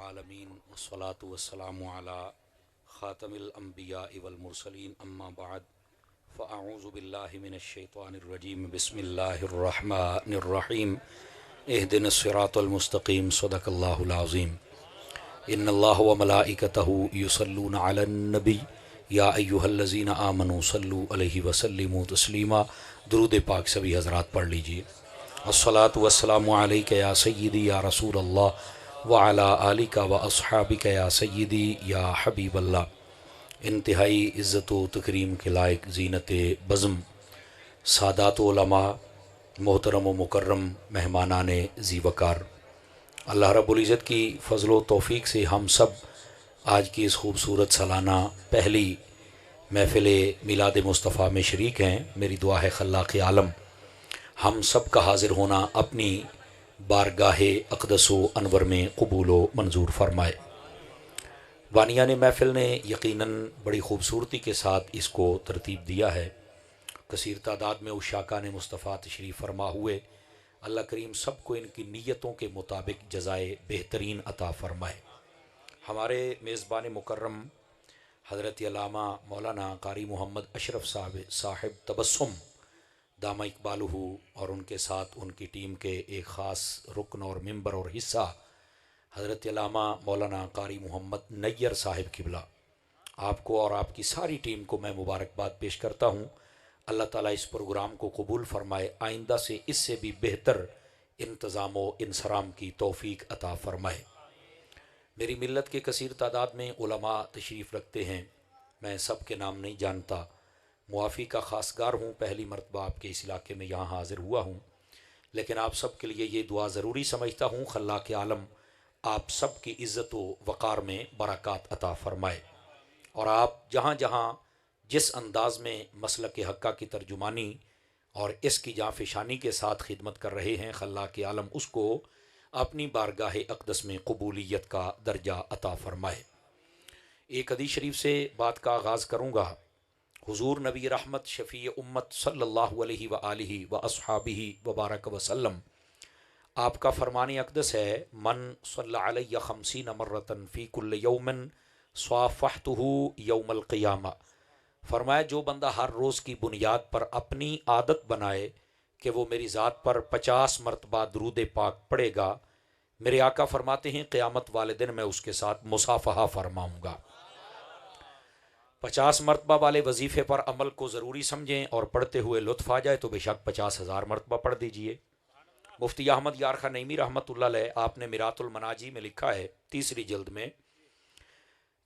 आलमीन वस्सलातु वस्सलामु अला ख़ातमिल अंबिया वल मुरसलीन अम्मा बाद फ़अऊज़ु बिल्लाहि मिनश शैतानिर रजीम बिस्मिल्लाहिर रहमानिर रहीम इहदिनस सिरातल मुस्तक़ीम सदक़ल्लाहुल अज़ीम इन्नल्लाह व मलाइकतहु युसल्लूना अलन नबी या अय्युहल्लज़ीना आमनू सल्लु अलैहि व सल्लिमू तस्लीमा। दुरूद पाक सभी हज़रात पढ़ लीजिए। अस्सलातु वस्सलामु अलैका या सय्यदी या रसूल अल्लाह व अला आलिका व अस्हाबिका या सय्यदी या हबीब अल्लाह। इंतहाई इज़्ज़त व तकरीम के लायक ज़ीनत बज़्म सादात उलमा मोहतरम व मुकर्रम मेहमानान ज़ीवकार, अल्लाह रब्बुल इज़्ज़त की फ़ज़ल व तौफ़ीक़ से हम सब आज की इस खूबसूरत सालाना पहली महफ़िल मिलाद मुस्तफ़ा में शरीक हैं। मेरी दुआ है खल्लाक़ आलम हम सब का हाज़िर होना अपनी बारगाहे अक़दस व अनवर में कबूल व मंजूर फरमाए। वानियान महफ़िल ने यकीनन बड़ी ख़ूबसूरती के साथ इसको तरतीब दिया है। कसीर तादाद में उशाकान मुस्तफ़ा तशरीफ़ फरमा हुए। अल्लाह करीम सबको इनकी नीयतों के मुताबिक जज़ाए बेहतरीन अता फ़रमाए। हमारे मेज़बान मुकर्रम हज़रत अल्लामा मौलाना कारी मोहम्मद अशरफ साहिब तबस्सुम दामा इकबालुहु और उनके साथ उनकी टीम के एक ख़ास रुकन और मेंबर और हिस्सा हज़रत अल्लामा मौलाना कारी मोहम्मद नैयर साहिब किबला, आपको और आपकी सारी टीम को मैं मुबारकबाद पेश करता हूँ। अल्लाह ताला इस प्रोग्राम को कबूल फ़रमाए, आइंदा से इससे भी बेहतर इंतज़ाम व इंसराम की तौफ़ीक़ अता फ़रमाए। मेरी मिल्लत के कसीर तादाद में उलमा तशरीफ़ रखते हैं, मैं सब के नाम नहीं जानता, मुआफ़ी का ख़ासगार हूँ, पहली मरतबा आपके इस इलाके में यहाँ हाज़िर हुआ हूँ, लेकिन आप सब के लिए ये दुआ ज़रूरी समझता हूँ खल्लाक़ आलम आप सब की इज़्ज़त व वक़ार में बरक़ात अता फ़रमाए और आप जहाँ जहाँ जिस अंदाज़ में मसलक हक़्क़ा की तर्जुमानी और इसकी जाँफ़शानी के साथ खिदमत कर रहे हैं, खल्लाक़ आलम उसको अपनी बारगाह अक़दस में कबूलियत का दर्जा अता फ़रमाए। एक हदीस शरीफ से बात का आगाज़ करूँगा। हुज़ूर नबी रहमत शफ़ी उम्मत सल्लल्लाहु अलैहि व आलिहि व अस्हाबिहि व बारक वसल्लम, आपका फ़रमान अक़दस है, मन सल्ला अलैया खमसीन मर्रतन फ़ी कुल्ल यौमिन स्वाफ़हतुहु यौमल क़ियामा। फ़रमाया जो बंदा हर रोज़ की बुनियाद पर अपनी आदत बनाए कि वो मेरी ज़ात पर 50 मरतबा दरूद पाक पढ़ेगा, मेरे आका फ़रमाते हैं क़यामत वाले दिन मैं उसके साथ मुसाफ़हा फ़रमाऊँगा। 50 मरतबा वाले वजीफ़े पर अमल को ज़रूरी समझें और पढ़ते हुए लुत्फ़ आ जाए तो बेशक 50,000 मरतबा पढ़ दीजिए। मुफ्ती अहमद यार खान नईमी रहमतुल्लाह अलैह, आपने मिरातुल मनाजी में लिखा है 3री जिल्द में,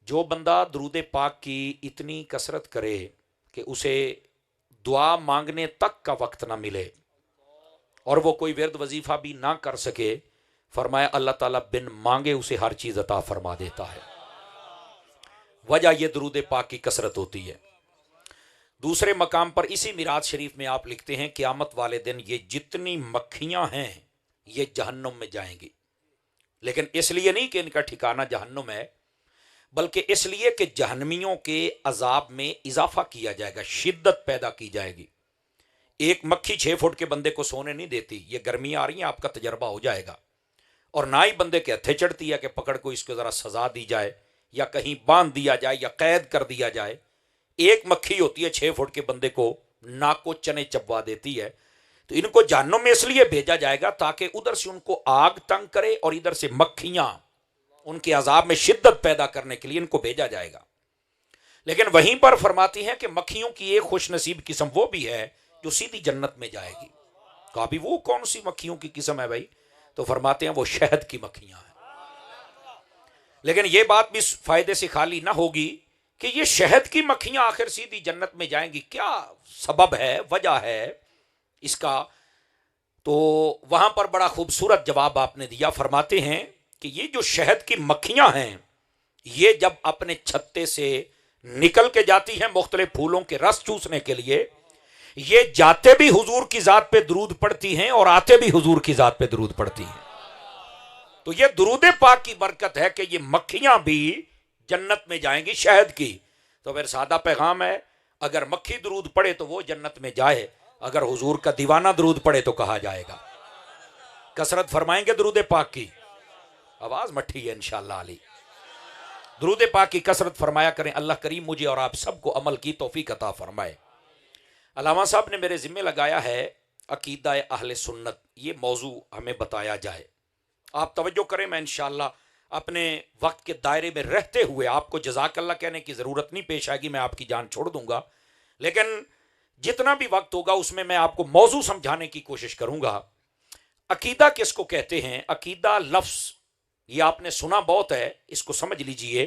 जो बंदा दरूद पाक की इतनी कसरत करे कि उसे दुआ मांगने तक का वक्त ना मिले और वो कोई विरद वजीफ़ा भी ना कर सके, फरमाया अल्लाह ताला बिन मांगे उसे हर चीज़ अता फरमा देता है। वजह यह दरूद पाक की कसरत होती है। दूसरे मकाम पर इसी मिराज शरीफ में आप लिखते हैं क़यामत वाले दिन ये जितनी मक्खियां हैं ये जहन्नुम में जाएंगी, लेकिन इसलिए नहीं कि इनका ठिकाना जहन्नुम है, बल्कि इसलिए कि जहन्नमियों के अजाब में इजाफा किया जाएगा, शिद्दत पैदा की जाएगी। एक मक्खी 6 फुट के बंदे को सोने नहीं देती, ये गर्मियां आ रही हैं, आपका तजर्बा हो जाएगा। और ना ही बंदे के हथे चढ़ती है कि पकड़ को इसको ज़रा सजा दी जाए या कहीं बांध दिया जाए या कैद कर दिया जाए। एक मक्खी होती है 6 फुट के बंदे को नाक को चने चबवा देती है। तो इनको जहन्नुम में इसलिए भेजा जाएगा ताकि उधर से उनको आग तंग करे और इधर से मक्खियां उनके अजाब में शिद्दत पैदा करने के लिए इनको भेजा जाएगा। लेकिन वहीं पर फरमाती हैं कि मक्खियों की एक खुशनसीब किस्म वो भी है जो सीधी जन्नत में जाएगी। कहा भी वो कौन सी मक्खियों की किस्म है भाई? तो फरमाते हैं वो शहद की मक्खियां हैं। लेकिन ये बात भी फायदे से खाली ना होगी कि ये शहद की मक्खियां आखिर सीधी जन्नत में जाएंगी, क्या सबब है, वजह है इसका? तो वहां पर बड़ा खूबसूरत जवाब आपने दिया। फरमाते हैं कि ये जो शहद की मक्खियां हैं ये जब अपने छत्ते से निकल के जाती हैं मुख्तलिफ फूलों के रस चूसने के लिए, ये जाते भी हुजूर की जात पे दरूद पढ़ती हैं और आते भी हुजूर की जात पे दरूद पढ़ती हैं। तो ये दुरूद पाक की बरकत है कि ये मक्खियां भी जन्नत में जाएंगी शहद की। तो फिर सादा पैगाम है, अगर मक्खी दरूद पढ़े तो वो जन्नत में जाए, अगर हुजूर का दीवाना दरूद पढ़े तो कहा जाएगा। कसरत फरमाएंगे दरूद पाक की। आवाज मठी है इंशाअल्लाह अली। दुरूद पाक की कसरत फरमाया करें। अल्लाह करीम मुझे और आप सबको अमल की तौफीक अता फरमाए। अल्लामा साहब ने मेरे जिम्मे लगाया है अकीदा अहले सुन्नत, ये मौजू हमें बताया जाए। आप तवज्जो करें, मैं इंशाअल्लाह अपने वक्त के दायरे में रहते हुए आपको जज़ाकल्लाह कहने की ज़रूरत नहीं पेश आएगी, मैं आपकी जान छोड़ दूंगा, लेकिन जितना भी वक्त होगा उसमें मैं आपको मौजू समझाने की कोशिश करूंगा। अकीदा किसको कहते हैं? अकीदा लफ्ज़ ये आपने सुना बहुत है, इसको समझ लीजिए।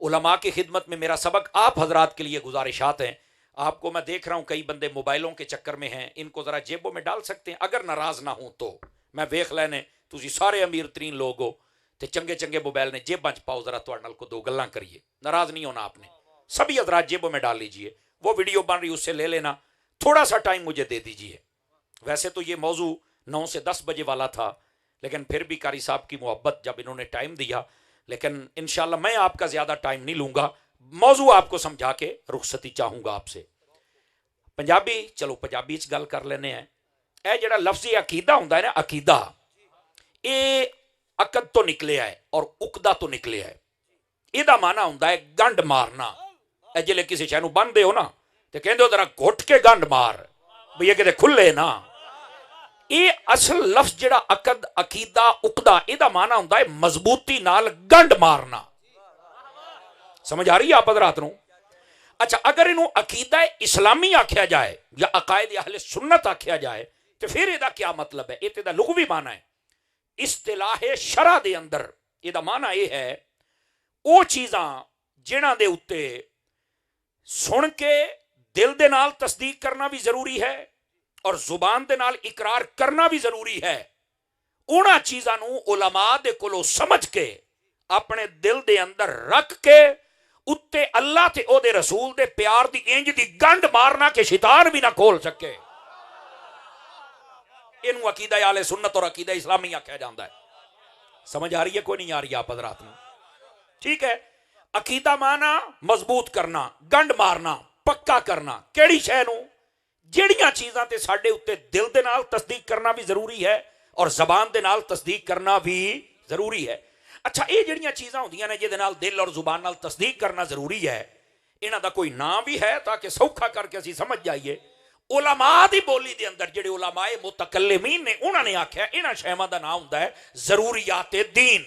उलमा की खिदमत में मेरा सबक आप हजरात के लिए गुजारिशात हैं। आपको मैं देख रहा हूं कई बंदे मोबाइलों के चक्कर में हैं, इनको जरा जेबों में डाल सकते हैं अगर नाराज ना हो तो। मैं वेख लैने तुसी सारे अमीर तरीन लोग हो तो चंगे चंगे मोबाइल ने जेबां च पाओ, जरा तुहाडे नाल को दो गल्लां करिए। नाराज नहीं होना आपने, सभी हजरात जेबों में डाल लीजिए। वो वीडियो बन रही उससे ले लेना, थोड़ा सा टाइम मुझे दे दीजिए। वैसे तो ये मौजू 9 से 10 बजे वाला था, लेकिन फिर भी कारी साहब की मोहब्बत जब इन्होंने टाइम दिया, लेकिन इंशाल्लाह मैं आपका ज्यादा टाइम नहीं लूंगा, मौजू आपको समझा के रुखसती चाहूंगा आपसे। पंजाबी, चलो पंजाबी च गल कर लेने हैं। यह जिहड़ा लफ्ज़ी अकीदा हुंदा है ना, अकीदा ये अकद तो निकले है और उकदा तो निकले है। इहदा माना हुंदा है गंढ मारना। जिले किसी शह नूं बन्नदे हो ना तो कहंदे हो जरा घुट के गंढ मार, भी ये किते खुले ना। ये असल लफ्ज जिहड़ा अकद, अकीदा, उकदा, इहदा माना हुंदा है मजबूती नाल गंढ मारना। समझ आ रही है आप हज़रात नूं? अच्छा, अगर इनू अकीदा इस्लामी आख्या जाए या अकायद अहले सुन्नत आख्या जाए तो फिर इहदा क्या मतलब है? इहदा लुगवी माना है। इस्तिलाह शरा दे अंदर इहदा माना यह है वो चीज़ां जिन्हां दे उत्ते सुन के दिल दे नाल तस्दीक करना भी जरूरी है और जुबान दे नाल इकरार करना भी जरूरी है। उन्हां चीज़ां नूं उलमा दे कोलों समझ के अपने दिल दे अंदर रख के उत्ते अल्लाह ते ओदे रसूल दे प्यार दी इंज दी गंढ मारना के शैतान भी ना खोल सके। इनू अकीदा अहले सुन्नत और अकीदा इस्लामी आख्या जाता है। समझ आ रही है? कोई नहीं आ रही आप हज़रात नूं? ठीक है। अकीदा माना मजबूत करना, गंढ मारना, पक्का करना। केड़ी शै नूं? जिहड़ियां चीज़ां ते साडे उत्ते दिल दे नाल तस्दीक करना भी जरूरी है और जबान दे नाल तस्दीक करना भी जरूरी है। अच्छा, ये जिहड़ियां चीज़ां हुंदियां ने जिहदे नाल दिल और जुबान नाल तस्दीक करना जरूरी है, इन्हां दा कोई नाम भी है ताकि सौखा करके असीं समझ जाइए। उलमा दी बोली दे अंदर जिहड़े उलमाए मुतकल्लिमीन ने उन्हां ने आख्या इन्हां शैवां दा नाम हुंदा है जरूरियाते दीन।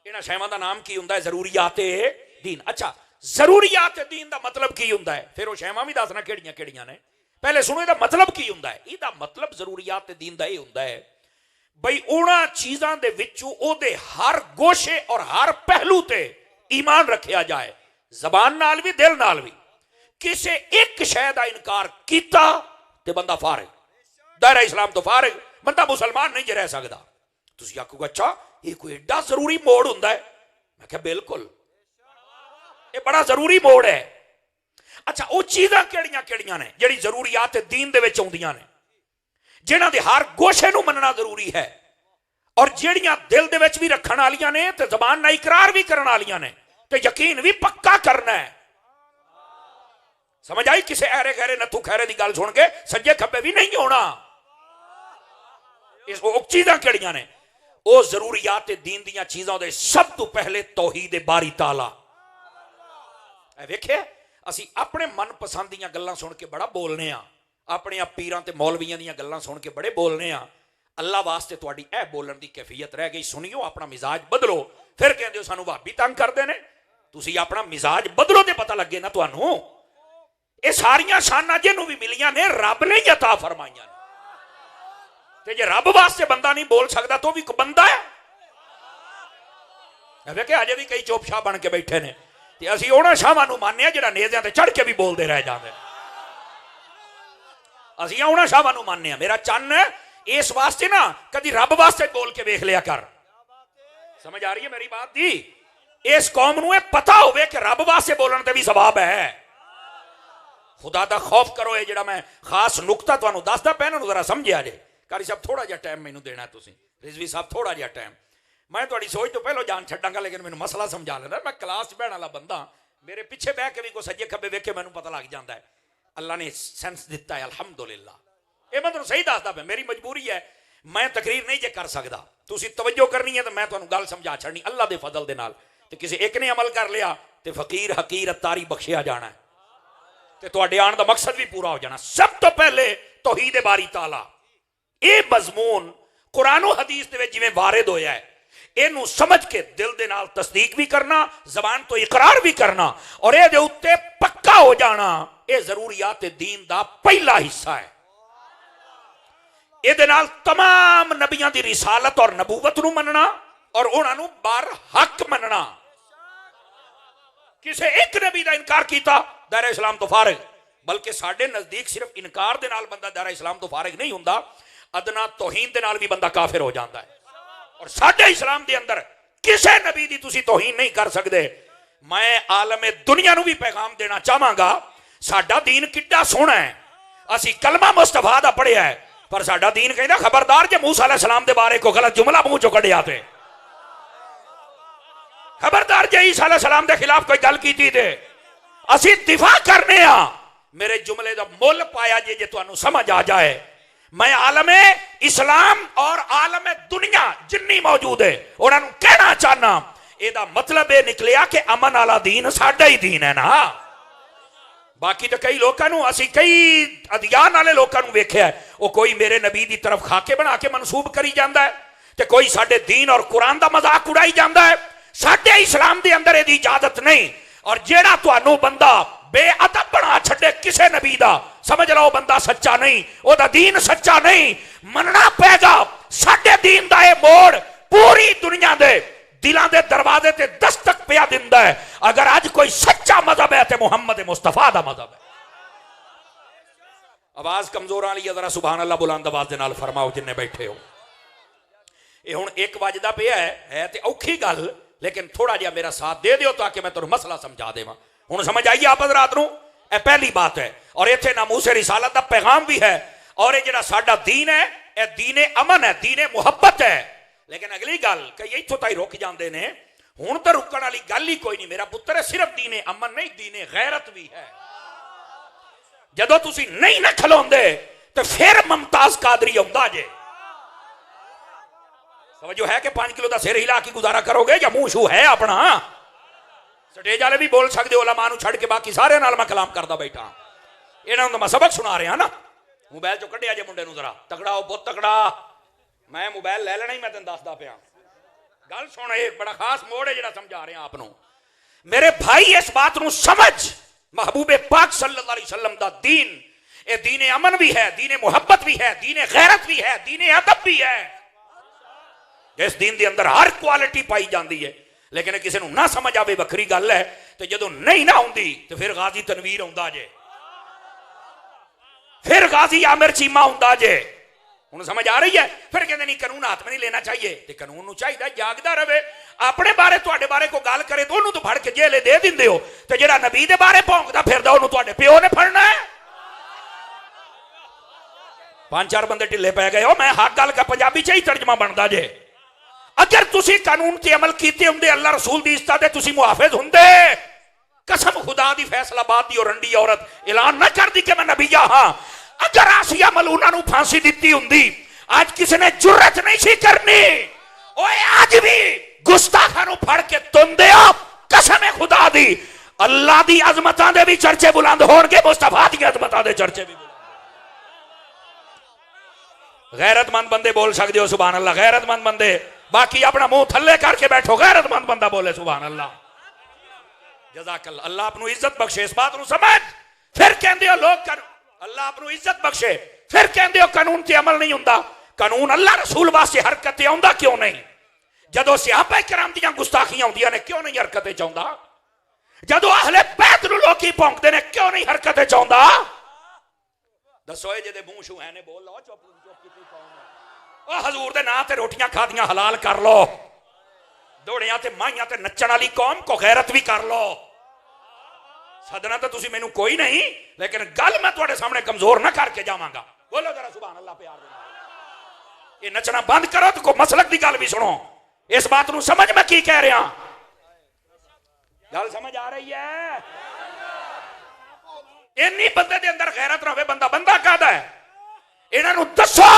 इन्हां शैवां दा नाम की हुंदा है? जरूरियाते दीन। अच्छा, जरूरियात दीन दा मतलब की हुंदा है? फिर वो शैवां भी दसना केड़ियां केड़ियां ने। पहले सुनो इहदा मतलब की हुंदा है। इहदा मतलब जरूरियात दीन दा इह हुंदा है बई उन्हां चीज़ां दे विचों ओदे हर गोशे और हर पहलू ते ईमान रखिया जाए, जबान नाल भी दिल नाल भी। किसी एक शै दा इनकार कीता ते बंदा फारिग, दायरा इस्लाम तो फारिग, बंदा मुसलमान नहीं रह सकदा। तुसीं आखोगे अच्छा ये कोई एडा जरूरी मोड़ हुंदा है? मैं कहा बिल्कुल, ये बड़ा जरूरी मोड़ है। अच्छा, वो चीज़ां केड़ियां केड़ियां ने जिहड़ी जरूरियात दीन दे विच आउंदियां ने, जिन्हां दे हर गोशे नूं मनना जरूरी है और जिहड़ियां दिल दे विच भी रखण वालियां ने ते ज़बान नाल इकरार भी करन वालियां ने ते यकीन भी पक्का करना है। समझ आई? किसी ऐरे गहरे नथू खैरे की गल सुन के सज्जे खब्बे भी नहीं होना। इस चीज़ां केड़ियां ने? वो जरूरियात दीन दीयां चीज़ां दे सब तो पहले तौहीद बारी ताला। वेखे असीं अपने मनपसंद दीयां गल्लां सुन के बड़ा बोलने आ, अपने पीरां ते मौलवियां दीयां गल्लां सुन के बड़े बोलने आ। अल्लाह वास्ते तुहाडी ऐ बोलण दी कैफियत रह गई। सुनियो, अपना मिजाज बदलो। फिर कहंदे हो सानू भाभी तंग करदे ने। तुसीं अपना मिजाज बदलो ते पता लगे ना तुहानू। ये सारियां शानां जिन्हों भी मिलियां ने रब ने ही अता फरमाइयां ने। ते जे रब वास्ते बंदा नहीं बोल सकता तो भी बंदा है। वेखे अजे भी कई चुपशाह बन के बैठे ने ते असीं उन्हां शाहां नूं मान्ने जिहड़ा नेज़ियां ते चढ़ के भी बोलते रह जाते। असीं उन्हां शाहां नूं मान्ने। मेरा चन्न इस वास्ते ना कदी रब वास्ते बोल के वेख लिया कर। समझ आ रही है मेरी बात दी? इस कौम नूं पता होवे कि रब वास्ते बोलण ते भी सवाब है। खुदा दा खौफ करो। ये जिहड़ा मैं खास नुकता तुहानूं दसदा पिया ना, जरा समझिया जे। कारी साहब थोड़ा जिहा टाइम मैनूं देना तुसीं, रिजवी साहब थोड़ा जिहा टाइम। मैं तुहाडी सोच तो पहलों जान छड्डांगा, लेकिन मैनूं मसला समझा लेना। मैं क्लास बहण वाला बंदा, मेरे पिछे बह के भी कोई सज्जे खब्बे वेखे मैनूं पता लग जाता है। अल्लाह ने सेंस दिता है, अलहमदुलिल्लाह। ये मैं तुहानूं सही दसदा पिया, मेरी मजबूरी है, मैं तकरीर नहीं जे कर सकदा। तुसी तवज्जो करनी है तो मैं तुहानू गल समझा छड़नी अल्लाह दे फजल दे नाल। ते किसी एक ने अमल कर लिया तो फकीर हकीर अतारी बख्शिया जाना है ते तुहाडे आने दा मकसद भी पूरा हो जाना। सब तो पहले तौहीद बारी ताला ये मजमून कुरान और हदीस दे विच जिवें वारिद होया है इनू समझ के दिल दे नाल तस्दीक भी करना, जबान तो इकरार भी करना और ये दे उत्ते पक्का हो जाना। ये जरूरियात दीन दा पहला हिस्सा है। ये दे नाल तमाम नबियां दी रिसालत और नबूवत नू मनना और उन्होंने बार हक मनना। किसी एक नबी का इनकार किया दायरा इस्लाम तो फारिग, बल्कि साडे नजदीक सिर्फ इनकार दे नाल बंदा दायरा इस्लाम तो फारिग नहीं हुंदा, अदना तौहीन दे नाल भी बंदा काफिर हो जाता है। और साडे इस्लाम दे अंदर किसी नबी दी तुसी तौहीन नहीं कर सकते। मैं आलमे दुनिया नू भी पैगाम देना चाहांगा, साडा दीन किड्डा सोहना है। असी कलमा मुस्तफा दा पढ़िया है पर साडा दीन कहंदा खबरदार जे मूसा अलैहिस्सलाम दे बारे को गलत जुमला मुंह चो कढ़िया ते, खबरदार जे ईसा अलैहिस्सलाम दे खिलाफ कोई गल कीती ते असी दिफा करने आ। मेरे जुमले दा मुल पाया जे तुहानू समझ आ जाए। मैं आलमे इस्लाम और आलमे दुनिया जिन्नी मौजूद है उन्होंने कहना चाहना एदा मतलब यह निकलिया कि अमन वाला दीन साडा ही दीन है ना। बाकी तो कई लोगों असी कई अदियान वाले लोगों वेख्या है वो कोई मेरे नबी की तरफ खाके बना के मनसूब करी जाता है तो कोई साडे दीन और कुरान का मजाक उड़ाई जाता है। साडे इस्लाम के अंदर यदी इजाजत नहीं। और जेड़ा तुहानू बंदा बेअदब बना छड़े किसी नबी दा समझ लो बंदा सच्चा नहीं, ओदा दीन सच्चा नहीं। मनना पेगा साडे दीन दा ये मोड़ पूरी दुनिया दे दिलां दे दरवाजे ते दस्तक पिया दिंदा है। अगर आज कोई सच्चा मजहब है तो मुहम्मद मुस्तफा दा मजहब है। आवाज कमजोर वाली है, जरा सुभान अल्लाह बुलंद आवाज दे नाल फरमाओ जिन्ने बैठे हो। ये हुण एक वजदा पिया है ते औखी गल, लेकिन थोड़ा जिहा मेरा साथ दे दियो ताकि मैं तुहानू मसला समझा देवां। हुण समझ आई आप रात नूं? यह पहली बात है। और इत्थे नामूसे रिसालत का पैगाम भी है और ये जिहड़ा साडा दीन है यह दीने अमन है, दीने मुहब्बत है। लेकिन अगली गल कई इत्थों ताईं रुक जाते हैं। हुण तो रुकण वाली गल ही कोई नहीं मेरा पुत्र, सिर्फ दीने अमन नहीं दीने गैरत भी है। जदों तुसीं नहीं ना खलोंदे तो फिर मुमताज कादरी आउंदा जे। समझो है कि 5 किलो का सिर हिला के गुजारा करोगे या मुंह शू है अपना? स्टेज वाले भी बोल सकते उलमा नू छड़ के बाकी सारे नाल मैं कलाम करदा बैठा। इन्हां नूं मैं सबक सुना रहा ना। मोबाइल चो कढ़िया जे मुंडे नूं जरा तगड़ा हो, बहुत तगड़ा। मैं मोबाइल ले लेना ही, मैं तेन दसदा पिया। गल सुन, एक बड़ा खास मोड़ है जिहड़ा समझा रहा आप नूं। मेरे भाई इस बात नूं समझ, महबूबे पाक सल्लल्लाहु अलैहि वसल्लम दा दीन ये दीने अमन भी है, दीने मुहब्बत भी है, दीने गैरत भी है, दीने अदब भी है। इस दीन के अंदर हर क्वालिटी पाई जाती है। लेकिन किसी को ना समझ आवे वक्री गल है। तो जो नहीं ना आती तो फिर गाजी तनवीर आउंदा जे, फिर गाजी आमिर चीमा आउंदा जे। हुण समझ आ रही है? फिर कहते नहीं कानून हाथ में नहीं लेना चाहिए। तो कानून नूं चाहिए जागदा रहे। अपने बारे तुहाडे बारे को गल करे तो उन्होंने तो फड़ के जेल दे दिंदे हो, तो जिहड़ा नबी दे बारे भौंकदा फिरदा उन्होंने तुहाडे प्यो ने फड़ना है। 5-4 बंदे ढिले पै गए हो। मैं हक गल का पंजाबी च ही तर्जमा बनता जे। अगर तुसी कानून ते अमल कीते हुंदे, अल्लाह रसूल दी इज्जत दे तुसी मुहाफिज हुंदे, कसम खुदा दी फैसलाबाद दी और रंडी औरत ऐलान ना कर दी कि मैं नबीया हां। अगर आसिया मलूना नूं फांसी दित्ती हुंदी आज किसी ने जुर्रत नहीं सी करनी। ओए आज भी गुस्ताखा नूं फड़ के तुंदे हो, कसम है खुदा दी। अल्लाह दी अजमतां दे भी चर्चे बुलंद होणगे, मुस्तफा दी अजमतां दे चर्चे भी। गैरतमंद बंदे बोल सकते हो सुभान अल्लाह, गैरतमंद बंदे। बाकी अपना मुंह थल्ले करके बैठो, गैरतमंद बंदा बोले सुभान अल्लाह। जज़ाकल्लाह। अल्लाह अपनी इज्जत बख्शे। इस बात को समझ। फिर कहंदे हो लोग कर अल्लाह अपनी इज्जत बख्शे, फिर कहंदे हो कानून ते अमल नहीं हुंदा। कानून अल्लाह रसूल वास्ते हरकत आउंदा क्यों नहीं? जदों सहाबा किराम दीयां गुस्ताखियां होंदियां ने क्यों नहीं हरकत चाहुंदा? जदों अहले बैत नूं लोकी भौंकदे ने क्यों नहीं हरकत चाहुंदा? दसो ए जेदे मूंह शू है ने बोल लो। चुप कीती कौन है? हजूर दे नां ते रोटियां खादियां हलाल कर लो। दौड़ियां ते माइयां ते नच्चण वाली कौम को गैरत भी कर लो। सदना तो तुसी मैनू कोई नहीं, लेकिन गल मैं तुहाडे सामने कमजोर ना करके जावांगा। बोलो जरा सुभान अल्लाह प्यार दे। ये नचना बंद करो तो कोई मसलक की गल भी सुनो। इस बात नू समझ मैं की कह रहा? गल समझ आ रही है? इन्नी बंदे दे अंदर गैरत ना होवे, बंदा बंदा कहदा है। इन्हां नू दसो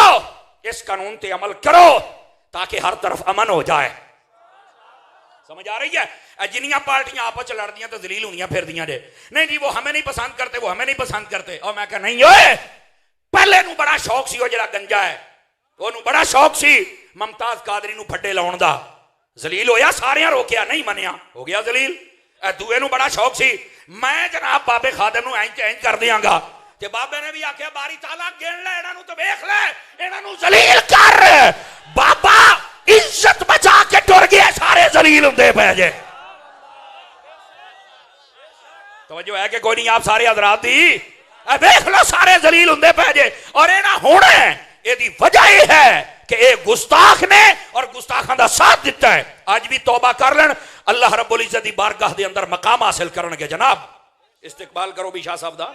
इस कानून ते अमल करो ताकि हर तरफ अमन हो जाए। समझ आ रही है? जिन्नियां पार्टियां आपस च लड़दियां तो जलील होनियां फिरदियां ने, नहीं जी वो हमें नहीं पसंद करते, वो हमें नहीं पसंद करते। और मैं कहा नहीं ओए, पहले नूं बड़ा शौक सी, वो जड़ा गंजा है ओनू बड़ा शौक सी मुमताज कादरी नूं फड्डे लाउण दा। जलील होया, सारियां रोकिया, नहीं मनिया, हो गया जलील। दूए नूं बड़ा शौक सी, मैं जनाब बाबे खादम नूं इंज इंज कर दियांगा, ते बाबे ने भी आख्या बारी ताला गिन ले, इन्हां नूं ते वेख ले, इन्हां नूं जलील कर। बाबा इज्जत बचा के टुर गया, सारे जलील हुंदे पै जे। तवज्जो है कि कोई नहीं आप सारे हजरात दी? देख लो सारे जलील हुंदे पै जे। और ये ना होना एदी वजह यह है कि ये गुस्ताख ने और गुस्ताखां दा साथ दिता है। आज भी तौबा कर लेन, अल्लाह रब्बुल इज्जत दी बारगाह दे अंदर मकाम हासिल करनगे। जनाब इस्तिकबाल करो भी शाह साहब दा।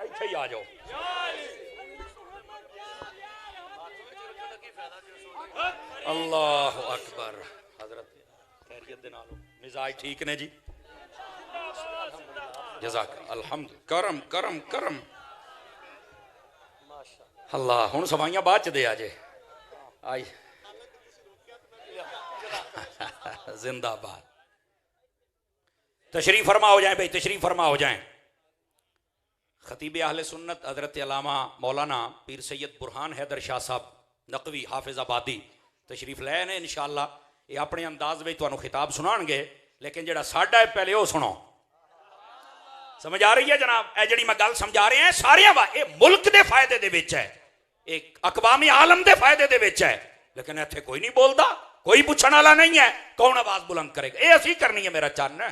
इत्थे ही आ जाओ। अल्लाह अकबर। हजरत खैरियत दे नाल मिजाज ठीक ने जी? जज़ाक अल्हम्द। करम करम करम। अल्लाह हुण सवाइयां बाद च दे आजे। आई जिंदाबाद। तशरीफ फरमा हो जाए भाई, तशरीफ फरमा हो जाए। खतीब अहले सुन्नत हजरत अल्लामा मौलाना पीर सैयद बुरहान हैदर शाह साहब नकवी हाफिज आबादी तशरीफ लै ने। इंशाअल्लाह ये अपने अंदाज में तुहानू खिताब सुनाणगे, लेकिन जेड़ा साडा है पहले वो सुनो। समझ आ रही है जनाब? ए जिहड़ी मैं गल समझा रहे हैं सारियां ये मुल्क के फायदे दे विच है, एक अकवामी आलम के फायदे दे विच है, लेकिन इत्थे कोई नहीं बोलता, कोई पुछण वाला नहीं है। कौन आवाज बुलंद करेगा? ये असीं करनी है। मेरा चन्न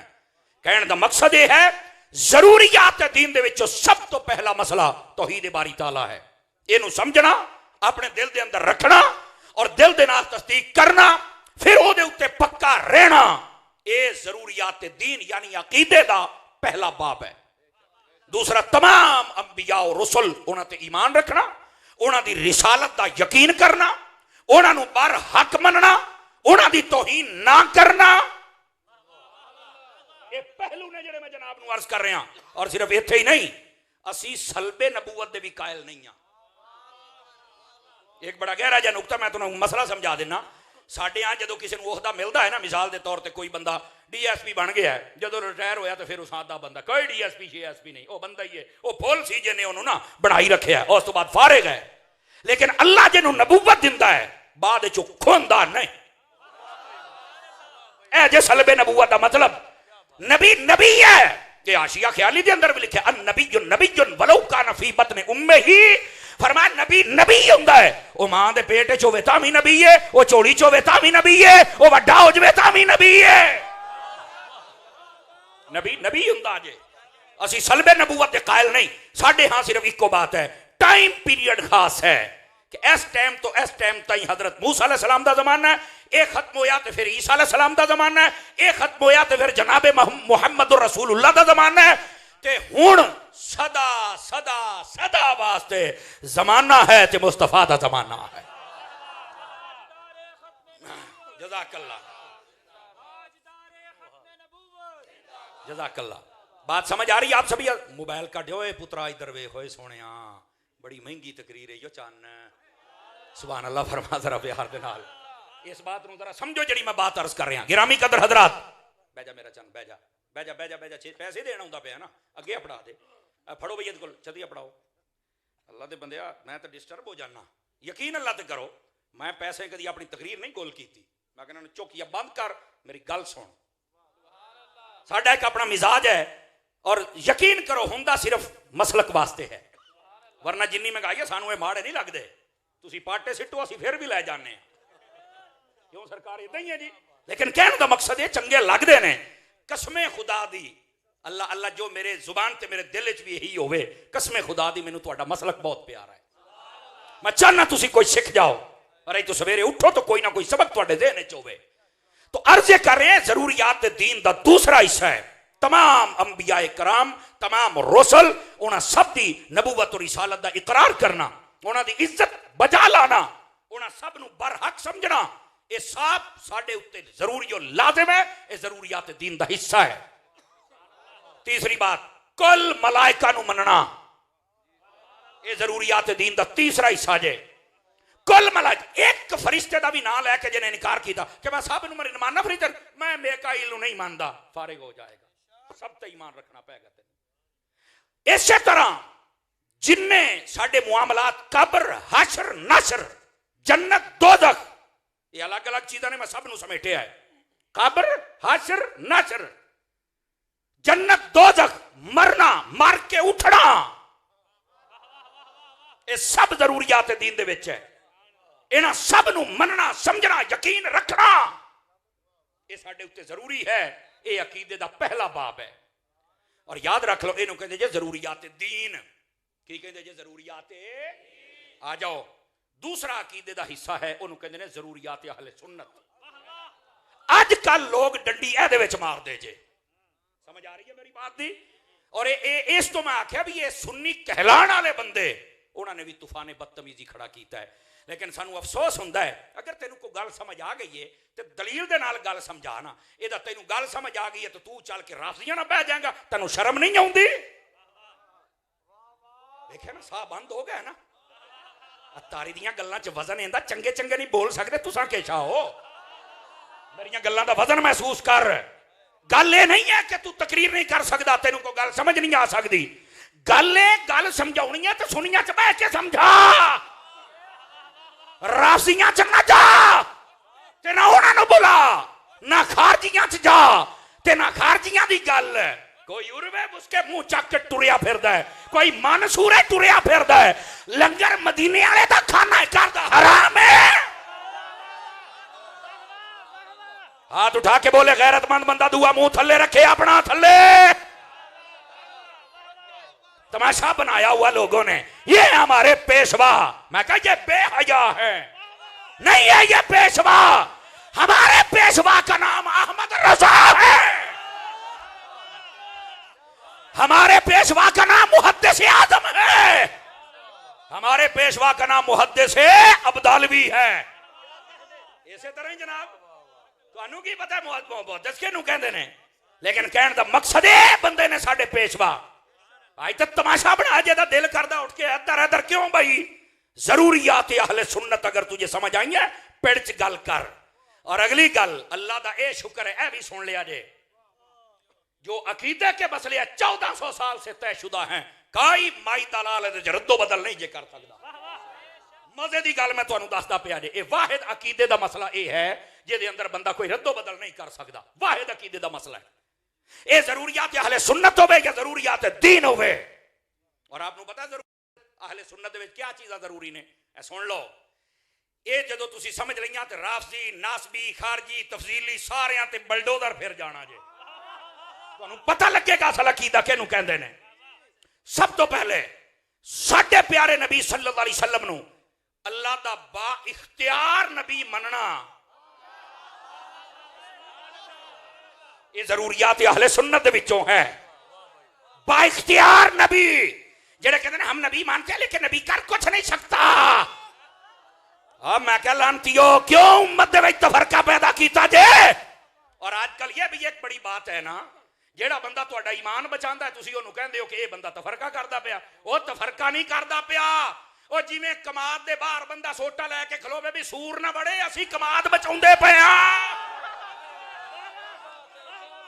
कहने का मकसद यह है, जरूरियात दीन दे विचों सब तो पहला मसला तौहीद बारी ताला है। इनू समझना, अपने दिल के अंदर रखना और दिल के नाल तस्दीक करना, फिर वो उत्ते पक्का रहना। ये जरूरियात दीन यानी अकीदे का पहला बाब है। दूसरा, तमाम अंबिया और रसूल उन्हां ते ईमान रखना, उन्हां दी रिसालत का यकीन करना, उन्हां नूं बर हक मनना, उन्हां दी तौहीन ना करना। ये पहलू ने जिहड़े मैं जनाब नूं अर्ज कर रहा। और सिर्फ इत्थे ही नहीं, असी सलबे नबूवत दे भी कायल नहीं हां। एक बड़ा गहरा जिहा नुकता मैं तुहानूं मसला समझा देना। साडे यहाँ जो किसी को ओहदा मिलता है ना, मिसाल के तौर पर कोई बंदा DSP बन गया है, जो रिटायर होया तो फिर उस आदा बंदा कोई DSP CSP नहीं, वो बंदा ही है, वो फुल सी जिन्हें उन्होंने ना बनाई रखे है, उस तो बाद फारिग है। लेकिन अल्लाह जिन्होंने नबूवत दिंदा है बाद चो खोंदा नहीं। ए जे सलबे नबूवत का मतलब नबी नबी है। ये आशिया ख्याली के अंदर भी लिखे अन नबीयुन नबीयुन वलौ कान फी बतन उम्मे ही। फरमाया नबी नबी हुंदा है, वो मां दे पेट च होवे तां भी नबी है, वो चोली च होवे तां भी नबी है, वो वड्डा हो जावे तां भी नबी है। नबी नबी हुंदा जे। असी सलबे नबूवत दे कायल नहीं। साडे हां सिर्फ इको बात है, टाइम पीरियड खास है कि इस टाइम तो इस टाइम ताईं हजरत मूसा अलैहि सलाम दा जमाना है, ये खत्म होया तो फिर ईसा अलैहि सलाम दा जमाना है, ये खत्म होया तो फिर जनाबे मुहम्मद रसूलुल्लाह दा जमाना है, ते हुण सदा सदा सदा वास्ते जमाना है ते मुस्तफा दा जमाना है। जज़ाकल्लाह जज़ाकल्लाह। बात समझ आ रही है आप सभी? मोबाइल काटो पुत्रा, इधर वे होए सोने, बड़ी महंगी तकरीर है यो चन्न। सुभान अल्लाह फरमा जरा प्यार दे नाल इस बात नूं जरा समझो जिहड़ी मैं बात अर्ज कर रहा। गिरामी कदर हजरात, बह जा मेरा चन्न, बह जा बह जा बह जा बह जा। पैसे देना हुंदा पिया ना, अगे पढ़ा दे, फड़ो भैया को चलिए पढ़ाओ। अल्लाह दे बंदिया मैं तो डिस्टर्ब हो जाना, यकीन अल्लाह ते करो। मैं पैसे कदी अपनी तकरीर नहीं गोल की। मैं कहना चौकिया बंद कर, मेरी गल सुन। साडा एक अपना मिजाज है और यकीन करो हुंदा सिर्फ मसलक वास्ते है, वरना जिन्नी महंगाई है सानू ये माड़े नहीं लगते। तुसी पाटे सिट्टो असी फिर भी लै जाने, क्यों सरकार इदां ही है जी। लेकिन कहने का मकसद ये चंगे लगते ने। कसमें खुदा दी अल्लाह अल्लाह जो मेरे जुबान ते मेरे दिल च भी यही होवे, कसमें खुदा दी मैनू तुहाडा मसलक बहुत प्यारा है। मैं चाहना तुसी कोई सीख जाओ और तो सवेरे उठो तो कोई ना कोई सबक तुहाडे ज़हन च होवे। तो अर्ज़ कर रहे हैं जरूरियात दीन का दूसरा हिस्सा है तमाम अंबिया कराम, तमाम रसूल, उन्हां सब दी नबूवत और रिसालत का इकरार करना, उन्हां दी इज्जत बजा लाना, उन्हां सब नूं बरहक समझना। ये सब साडे उत्ते जरूरी और लाजिम है, ये जरूरियात दीन का हिस्सा है। तीसरी बात, कुल मलाइका नूं मनना। ये जरूरियात दीन का तीसरा हिस्सा जे। कुल मिला एक फरिश्ते का भी नाम लैके जिन्हें इनकार किया कि मैं सब मानना फरिश्ते, मैं मेकाइल नहीं मानता, फारिग हो जाएगा। सब तो ईमान रखना पेगा तेन। इस तरह जिन्हें साडे मुआमलात कब्र, हशर, नशर, जन्नत, दोज़ख, ये अलग अलग चीज़ां ने, मैं सब नूं समेटिया है। कब्र, हशर, नशर, जन्नत, दोज़ख, मरना, मर के उठना, ये सब जरूरियात दीन दे विच है। इन्हां सब नूं मनना, समझना, यकीन रखना, ये साडे उत्ते जरूरी है। ये अकीदे दा पहला बाब है। और याद रख लो, इन्हों कहते जे जरूरियात दीन। की कहते जे जरूरियात। आ जाओ, दूसरा अकीदे दा हिस्सा है, उन्होंने कहते ने जरूरियात अहले सुन्नत। अजकल लोग डंडी एहदे विच मारदे जे। समझ आ रही है मेरी बात दी? और इस तो मैं आख्या भी ये सुन्नी कहलाण वाले बंदे, उन्होंने भी तूफाने बदतमीजी खड़ा किया है। लेकिन सानू अफसोस होंदा है, अगर तेनू कोई गल समझ आ गई है तो दलील दे नाल गल समझा ना। इहदा तेनू गल समझ आ गई है तो तू चल के राफियां ना बह जाएगा, तेनू शर्म नहीं आउंदी? देखे ना, साह बंद हो गया ना। तारी दियां गल्लां च वजन इंदा, चंगे चंगे नहीं बोल सकते तुसां केशा हो। मेरियां गल्लां दा वजन महसूस कर। गल ये नहीं है कि तू तकरीर नहीं कर सकता, तेनू कोई गल समझ नहीं आ सकती। गल समझाउणी है तो सुनिया च बैठ के समझा। रासियां च ना जा ते ना उन्हां नूं बुला, ना खारजियां च जा ते ना खारजियां दी गल। कोई उर्वे उसके मुंह चक के टुरिया फिरदा है, कोई मनसूरे टुरिया फिरदा है। लंगर मदीने वाले दा खाना है, घर दा हराम है। हाथ उठा के बोले गैरतमंद बंदा दुआ मुंह थल्ले रखे अपना थल्ले। तमाशा बनाया हुआ लोगों ने, ये हमारे पेशवा। मैं कहा ये बेहया है, नहीं है ये पेशवा। हमारे पेशवा का नाम अहमद रजा है। हमारे पेशवा का नाम मुहद्दिस आजम है। हमारे पेशवा का नाम मुहद्दिस अब्दालवी है। इसी तरह ही जनाब, तुहानू की पता है मुहद्दिस किहनू कहंदे ने? लेकिन कहने का मकसद है, बंदे ने साडे पेशवा आज तक तमाशा बना जेदा दिल करदा उठ के इधर इधर क्यों भाई? जरूरियात अहले सुन्नत अगर तुझे समझ आई है, पेड़ च गल कर। और अगली गल अल्लाह दा ए शुक्र है, ए भी सुन लिया जे, जो अकीदे के मसले 1400 साल से तयशुदा हैं, कोई माई दलाल रद्दो बदल नहीं जे कर सकता। मजे की गल मैं तुहानू दसदा पिया जे, वाहिद अकीदे का मसला यह है जिहदे अंदर बंदा कोई रद्दो बदल नहीं कर सकता। वाहिद अकीदे का मसला है। ये जरूरियात अहले सुन्नत होवे या जरूरियात दीन होवे। और आपको पता अहले सुन्नत में क्या चीज़ां जरूरी ने? सुन लो, ये जो तुसी समझ रही तो राफजी, नासबी, खारजी, तफजीली सारियां ते बलडोजर फिर जाना जे। तुहानू पता लगेगा असल अकीदा किहनू कहंदे ने। सब तो पहले साडे प्यारे नबी सल्लल्लाहु अलैहि वसल्लम नू अल्लाह दा बा इख्तियार नबी मनना, ये जरूरियात अहले सुन्नत विचों है। बा इख्तियार नबी, जेड़े कहते हैं हम नबी मानते हैं लेकिन नबी कर कुछ नहीं सकता। अब मैं क्या लानतियो, क्यों उम्मत दे विच तफरका पैदा कीता जे? और आजकल ये भी एक बड़ी बात है ना, जेड़ा बंदा तुहाडा ईमान बचांदा है तुसीं ओनू कहंदे हो कि ये बंदा तफरका करदा पिया। वो तफरका नहीं करदा पिया। वो जिवें कमाद दे बाहर बंदा सोटा लैके खलोवे भी सूर ना बड़े, असीं कमाद बचाउंदे पए आ।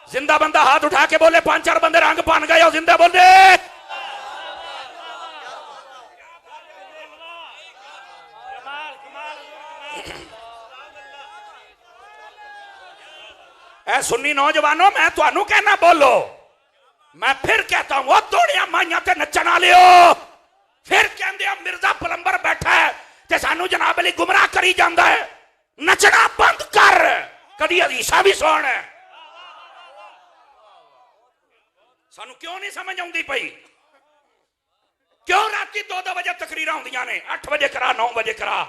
जिंदा बंदा हाथ उठा के बोले 5-4 बंदे रंग बन गए हो, जिंदा बोले। ऐ सुन्नी नौजवानों, मैं तुहानू कहना बोलो, मैं फिर कहता हूं, दौड़िया माइया ते नचन वालियो, फिर कहंदे मिर्जा पलंबर बैठा है ते सानू जनाब अली गुमराह करी जांदा है। नचना बंद कर, कदी हदीसा भी सुन। सानू क्यों नहीं समझ आउंदी पई? क्यों राती 2-2 बजे तकरीरां होंदियां ने? 8 बजे करा, 9 बजे करा,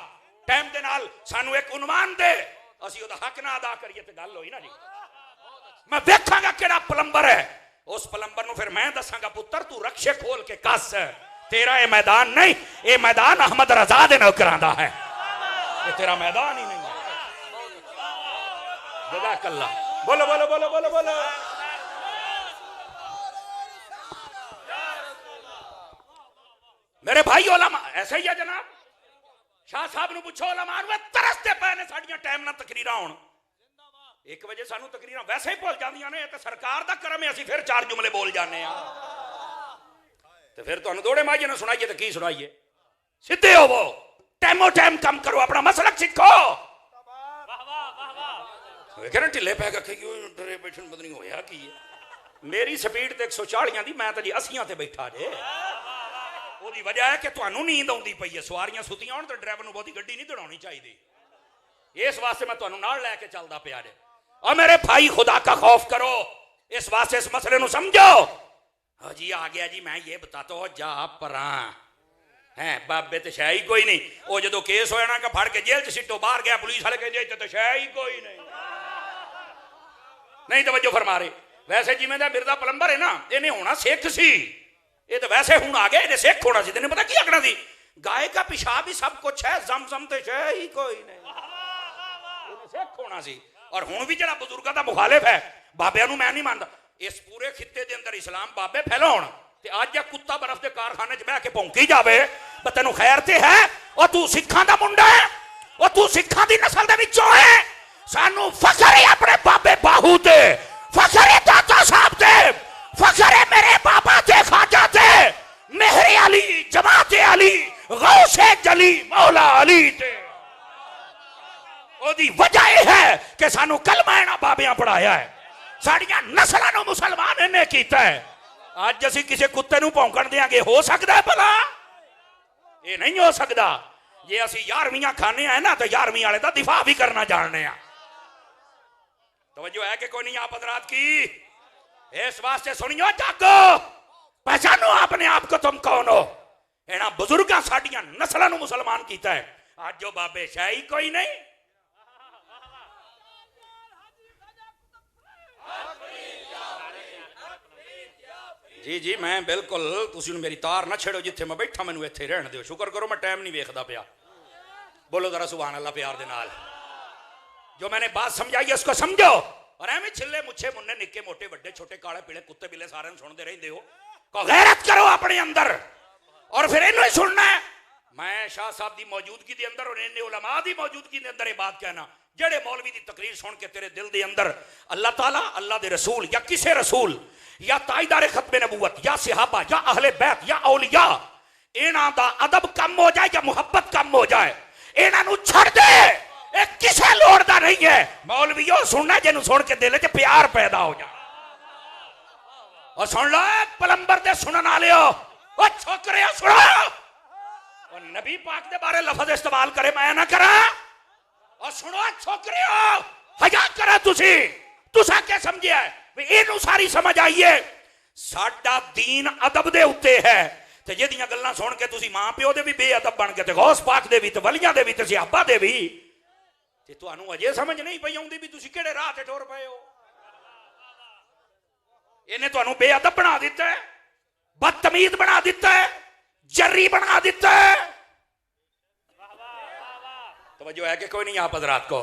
टाइम दे नाल सानू एक उन्वान दे, असीं ओदा हक ना अदा करिए ते गल होई ना जी। मैं वेखांगा किहड़ा पलंबर है, उस पलंबर नूं फिर मैं दसांगा पुत्तर तू रक्षे खोल के कस, तेरा ये मैदान नहीं, ये मैदान अहमद रजा दे नौकरां दा है, ये तेरा मैदान ही नहीं है। जज़ाकल्लाह। बोलो बोलो बोलो बोलो बोलो। मेरे भाई उलमा ऐसे ही है जनाब। शाह साहब नूं पुछो उलमा नूं तरसते पे ने साडियां टाइम नाल तकरीरां होण। 1 वजे सानू तकरीरां वैसे ही भुल जांदियां ने, ते सरकार दा करम है, असीं फिर 4 जुमले बोल जाने आ। ते फिर तुहानूं दोड़े माइए ना सुनाइए तो की सुनाइए? सीधे होवो, टाइमो टाइम काम करो, अपना मसलक सीखो। कहना ढिले पै के डरे बैठन पता नहीं होया की है। मेरी स्पीड तो 140 दी, मैं तो जी 80 ते बैठा जे। ਉਹਦੀ वजह है कि ਤੁਹਾਨੂੰ नींद आउंदी पई है, सवारियां सुतियां होण ते ड्राइवर नूं बहुती गड्डी नहीं दौड़ाउणी चाहिदी। इस वास्ते मैं ਤੁਹਾਨੂੰ नाल लैके चलदा पिया जे। और मेरे भाई खुदा का खौफ करो, इस वास्ते इस मसले नूं समझो। हाँ जी आ गया जी, मैं ये बताता हूं, जा परां है बाबे तो शै ही कोई नहीं। वो जो केस होया ना कि फड़ के जेल च सिटो, बाहर गया पुलिस वाले कहते इत्थे तो शै ही कोई नहीं तवज्जो फरमा रहे। वैसे जिमें दा मिर्जा पलंबर है ना, इन्हें होना सिख सी, ये तो वैसे हुण आ गया, इन्हें सिख होना सी। तेने पता की आखना सी? गाय का पेशाब ही सब कुछ है, जमजम ते शै ही कोई नहीं, इन्हें सिख होना सी। और हुण भी जिहड़ा बुजुर्गां दा मुखालिफ है, बाबियां नूं मैं नहीं मानदा। इस पूरे खित्ते दे अंदर इस्लाम बाबे फैलाउण ते अज कुत्ता बर्फ के कारखाने च बह के भौंकी जावे, पर तैनूं खैर ते है? और तू सिखां दा मुंडा है, और तू सिखां दी नस्ल दे विचों है। सानू फखर है अपने बाबे बाहू ते, फखर है दाता साहब ते, फखर है मेरे बाबा ते खाजा ते, मेहरे अली, जमाते अली, गौसे जली, मौला अली ते। ओदी वजह यह है कि सानू कलमा इन्हां बाबियां पढ़ाया है, साड़ियां नस्लां नूं मुसलमान इन्हें कीता है। अज असीं किसी कुत्ते नूं भौंकण देंगे, हो सकदा है भला? ये नहीं हो सकदा। जे असीं 11वीं खाने हैं ना, तो 11वीं वाले दा दिफा भी करना जानने आ। तवज्जो है कि कोई नहीं आप हजरात की? इस वास्ते सुनियो, जागो, पहचानो अपने आप को तुम कौन हो। इन्हां बुजुर्गां साडियां नस्लां नूं मुसलमान कीता है। अज जो बाबे शाही कोई नहीं। जी जी मैं बिल्कुल, तुसीं मेरी तार ना छेड़ो, जिथे मैं बैठा मैनू इत्थे रहण दिओ। शुक्र करो मैं टाइम नहीं वेखदा पिया। बोलो जरा सुभान अल्लाह प्यार दे नाल। जो मैंने बात समझाई उसको समझो। और एवं छिले मुच्छे मुन्ने निक्के मोटे बड़े छोटे काले पीले कुत्ते बिल्ले सारे सुनते रहते हो। को गैरत करो अपने अंदर, और फिर इन्हों ही सुनना है। मैं शाह साहब की मौजूदगी के अंदर और इन्हें उलमा की मौजूदगी के अंदर ये बात कहना, जेड़े मौलवी की तकरीर सुन के तेरे दिल के अंदर अल्लाह ताला, अल्लाह के रसूल या किसी रसूल या ताईदारे खत्मे नबूवत या सिहाबा या अहले बैत या औलिया, इन्हां दा अदब कम हो जाए या मुहब्बत कम हो जाए, इन्हां नूं छड़ दे। एक किसे लोड़ दा नहीं है। मौलवियों सुनना जिन्हों सुन के दिल च प्यार पैदा हो जाए। और सुन लो पलंबर दे सुनन वाले हो, ओ छोकरे सुनो, और नबी पाक दे बारे लफज इस्तेमाल करे मैं ना करा। और सुनो छोकरे हो, हया करा तुसा क्या समझे है? इनू सारी समझ आई है। साडा दीन अदब दे उत्ते है, ते जिहदियां गल्लां सुन के तुसी मां प्यो दे भी बेअदब बन गए, ते गौस पाक दे भी, ते वलियां दे भी, ते सिहाबा दे भी, ते तुहानू अजे समझ नहीं पई आउंदी भी तुसी किहड़े राह ते टुर पए हो। इन्हें तुहानू बेअदब बना दिता है, बदतमीज बना दिता है, जर्री बना दिता है। तवज्जो है कि कोई नहीं आप हजरात को?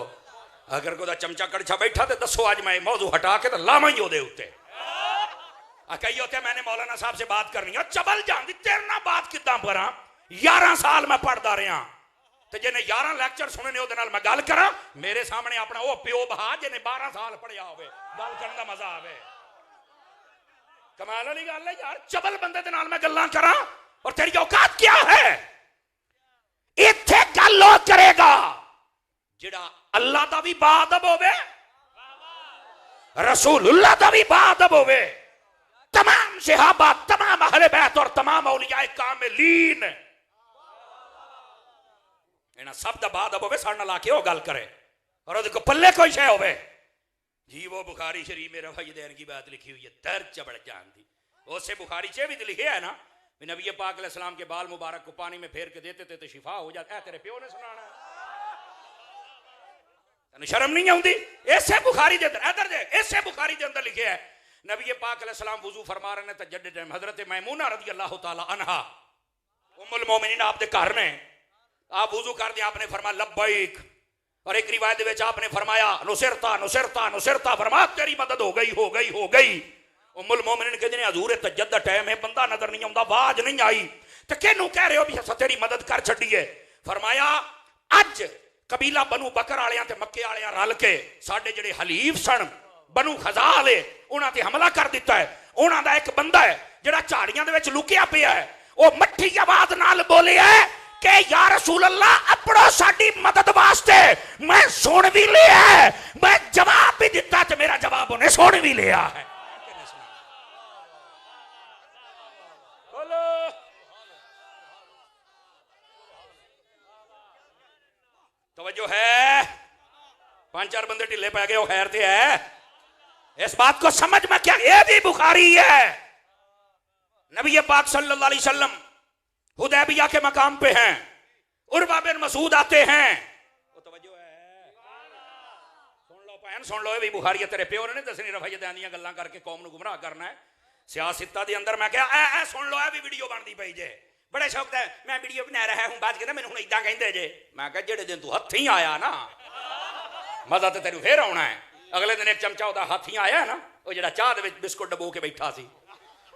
अगर कोई चमचा कड़छा बैठा तो दसो आज मैं मौजू हटा के तो लावा ही ओदे उत्ते। कई होते मैंने मौलाना साहब से बात करनी है, चबल जाती तेरे ना बात किदा करा। 11 साल मैं पढ़ता रहा, तो जिन्हें 11 लैक्चर सुने ने उहदे नाल मैं गल करा। मेरे सामने अपना वो प्यो बहा जिन्हें 12 साल पढ़िया होवे, गल करने का मजा आवे। कमाल वाली गल है यार, चबल बंदे दे नाल मैं गल्लां करा, और तेरी औकात क्या है? इत्थे गल ओ करेगा जिहड़ा अल्लाह दा भी बाअदब होवे, रसूलुल्लाह दा भी बाअदब होवे, तमाम सहाबा, तमाम अहले बैत और तमाम औलिया कामिलीन, इन्हां सब दा बाअदब होवे। साडे नाल आके ओ गल करे और ओदे को पल्ले कोई शै होवे जी। वो बुखारी शरीफ में रफ़ा यदैन की बात लिखी हुई है, दर्द चबड़ जान दी। उससे बुखारी चे भी तो लिखे है ना, नबी पाक अलैहिस्सलाम के बाल मुबारक को पानी में फेर के देते थे तो शिफा हो जाता है। तेरे प्यो ने सुनाना, शर्म नहीं आउंदी? ऐसे बुखारी दे अंदर, इधर देख, ऐसे बुखारी दे अंदर लिखे है नबी पाक अलैहिस्सलाम वुजू फरमा रहे ने, तो जड्डे टाइम हजरत मैमूना रज़ी अल्लाह तआला अन्हा उम्मुल मोमिनीन आपदे घर ने, आप वुजू कर दिया, आपने फरमाया लब्बैक। और एक रिवायत में आपने फरमाया नुसरता नुसरता नुसरता, फरमा तेरी मदद हो गई हो गई हो गई। उम्मुल मोमिनीन कहते हैं हजूर तजद दा टाइम है, बंदा नजर नहीं आता, आवाज नहीं आई। तो किनू कह रहे हो भी असां तेरी मदद कर छड्डीए? फरमाया अज कबीला बनू बकर वालियां ते मक्के वालियां रल के साडे जिहड़े हलीफ सन बनू खजा वाले उन्हां ते हमला कर दिता है। उन्हां दा एक बंदा है जिहड़ा झाड़ियां दे विच लुकिया पिया है, वो मट्ठी आवाज नाल बोले है कि या रसूल अल्लाह अपड़ो साडी मदद वास्ते। मैं सुन भी लिया है, मैं जवाब भी दिता ते मेरा जवाब उन्हें सुन भी लिया है। तवज्जो है? 5-4 बंदे ढिले पै गए, वो खैर ते है। इस बात को समझ में क्या, ये भी बुखारी है। नबी पाक सल्लल्लाहु अलैहि वसल्लम हुदैबिया के मकाम पे हैं, उर्वा बिन मसूद आते हैं। वो तवज्जो है? सुन लो भैन, सुन लो, ये भी बुखारी है। तेरे प्यो ने नहीं दसनी रफायदान दियां गल्लां करके कौम नूं गुमराह करना है। सियासत दे अंदर मैं क्या ऐ सुन लो, भी वीडियो बनती पई जे, बड़े शौक है मैं वीडियो बना रहा हूं, बात कहना मैनूं हुण इदां कहंदे जे। मैं कहा जेड़े दिन तू हत्थी आया ना, मजा तो तेरू फिर आना है। अगले दिन एक चमचा उहदा हाथी आया ना, वो जिहड़ा चाह दे विच बिस्कुट डबो के बैठा सी,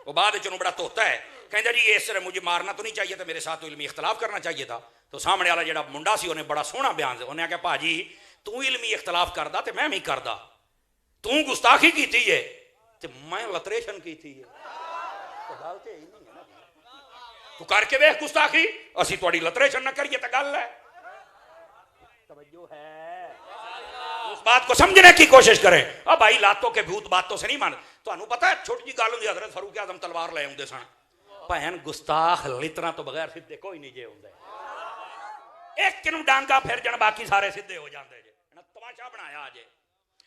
वो बाद विच उहनूं बड़ा धोता है, कहंदा जी इस तरह मुझे मारना तो नहीं चाहिए था, मेरे साथ तो इल्मी इख्तलाफ करना चाहिए था। तो सामने वाला जिहड़ा मुंडा सी उन्हें बड़ा सोहना बयान, उन्हें आख्या भाजी तू इल्मी इख्तलाफ करदा ते मैं भी करदा, तू गुस्ताखी कीती है ते मैं लतरेशन कीती है। तो गल ते इन्नी है ना, तू करके वेख गुस्ताखी, असीं तुहाडी लतरेशन ना करिए तो गल है। तवज्जो है? उस बात को समझने की कोशिश करें। अब भाई लातों के भूत बातों से नहीं मान। तुहानू पता है छोटी जी गल हुंदी, हज़रत फारूक आज़म तलवार ले आउंदे सन। भैन गुस्ताख लितरा तो बगैर सीधे कोई नहीं जे हुंदे। एक किनू डांगा फिर जन बाकी सारे सीधे हो जाते जे। तमाशा बनाया अजे।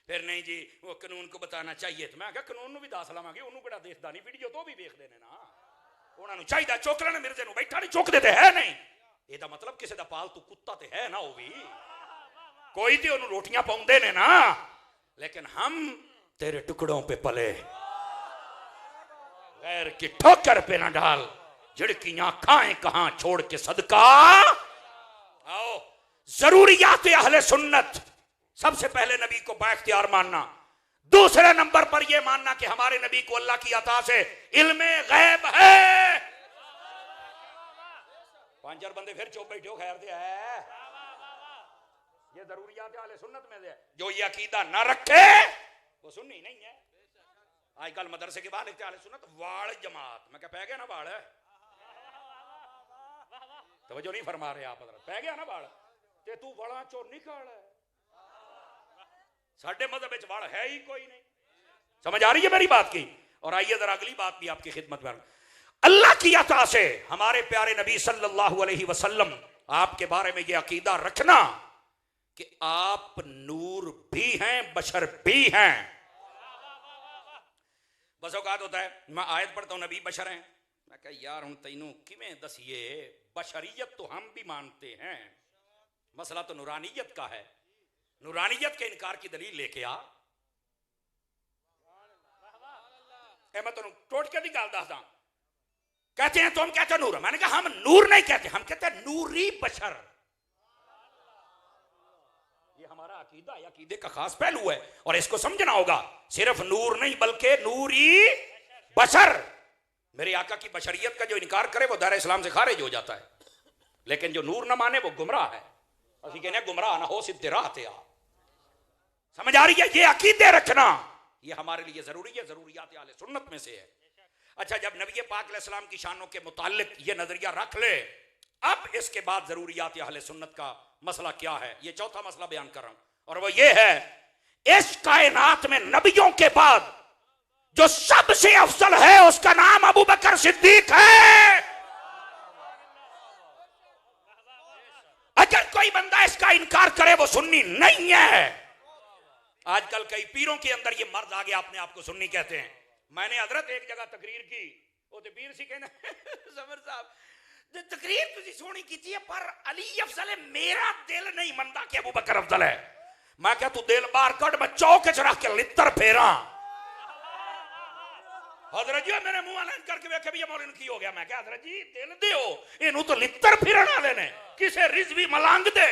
फिर नहीं जी वो कानून को बताना चाहिए, तो मैं कानून भी दस लवांगे, उन्होंने किहड़ा देखदा नहीं, वीडियो तो भी देखते हैं ना, उन्होंने चाहिए चुक लेना, मिर्जे नूं बैठा नहीं चुकते तो है नहीं। ਇਹਦਾ मतलब किसी का पालतू कुत्ता तो है ना, वो भी कोई तो उन्होंने रोटियां पाउंदे ने ना, लेकिन हम तेरे टुकड़ों पे पले, गैर की ठोकर पे ना डाल, झिड़कियां खाएं कहां छोड़ के सदका आओ। जरूरियात अहले सुन्नत, सबसे पहले नबी को बाख्तियार मानना, दूसरे नंबर पर यह मानना कि हमारे नबी को अल्लाह की अता से इल्मे गैब है। 5-4 बंदे फिर चुप बैठे हो, खैर दे है, ये जरूरियात अहले सुन्नत में है। जो ये अकीदा ना रखे वो सुन्नी नहीं है। आजकल मदरसे के बाद लिखते अहले सुन्नत वाल जमात, मैं क्या पै गया ना वाल, तवज्जो नहीं फरमा रहे आप, पै गया ना वाल, ते तू वाला चो निकल, साडे मजहब विच वाल है ही कोई नहीं। समझ आ रही है मेरी बात की? और आइए जरा अगली बात भी आपकी खिदमत में, अल्लाह की अता से हमारे प्यारे नबी सल्लल्लाहु अलैहि वसल्लम आपके बारे में यह अकीदा रखना कि आप नूर भी हैं बशर भी हैं। बस औकात होता है मैं आयत पढ़ता हूं नबी बशर हैं, मैं कह यार हूं तैनू किवें दसिए, बशरियत तो हम भी मानते हैं, मसला तो नूरानियत का है, नूरानियत के इनकार की दलील लेके आ। मैं तुम टोटके की गल दसदा, कहते हैं तुम कहते हो नूर, मैंने कहा हम नूर नहीं कहते, हम कहते हैं नूरी बशर। ये हमारा अकीदा है, अकीदे का खास पहलू है और इसको समझना होगा। सिर्फ नूर नहीं बल्कि नूरी बशर। मेरे आका की बशरियत का जो इनकार करे वो दायरे इस्लाम से खारिज हो जाता है, लेकिन जो नूर ना माने वो गुमराह है। असी कहने गुमराह ना हो सीधे राह ते आ। समझ आ रही है? ये अकीदे रखना ये हमारे लिए जरूरी है, जरूरियात अहले सुन्नत में से है। अच्छा, जब नबी पाक अलैहिस्सलाम की शानों के मुताल्लिक ये नजरिया रख ले, अब इसके बाद जरूरियात अहले सुन्नत का मसला क्या है, ये चौथा मसला बयान कर रहा हूं, और वो ये है इस कायनात में नबियों के बाद जो सबसे अफजल है उसका नाम अबू बकर सिद्दीक है। अगर कोई बंदा इसका इनकार करे वो सुन्नी नहीं है। आजकल कई पीरों के अंदर ये मर्द आ गया अपने आप को सुन्नी कहते हैं। मैंने हजरत एक जगह तकरीर की, वो तो पीर सी कहना समर साहब तकरीर तुझी सोहनी कीती है पर अली अफजल है, मेरा दिल नहीं मनता कि अबू बकर अफजल है। मैं क्या तू दिल बाहर कट, मैं चौक च रख के लित्तर फेरा। हजरत जी मेरे मुंह वाला करके वेखे भी मौलवी की हो गया। मैं क्या हजरत जी दिल दियो, इनू तो लित्तर फिरन वाले ने, किसे रिजवी मलंग दे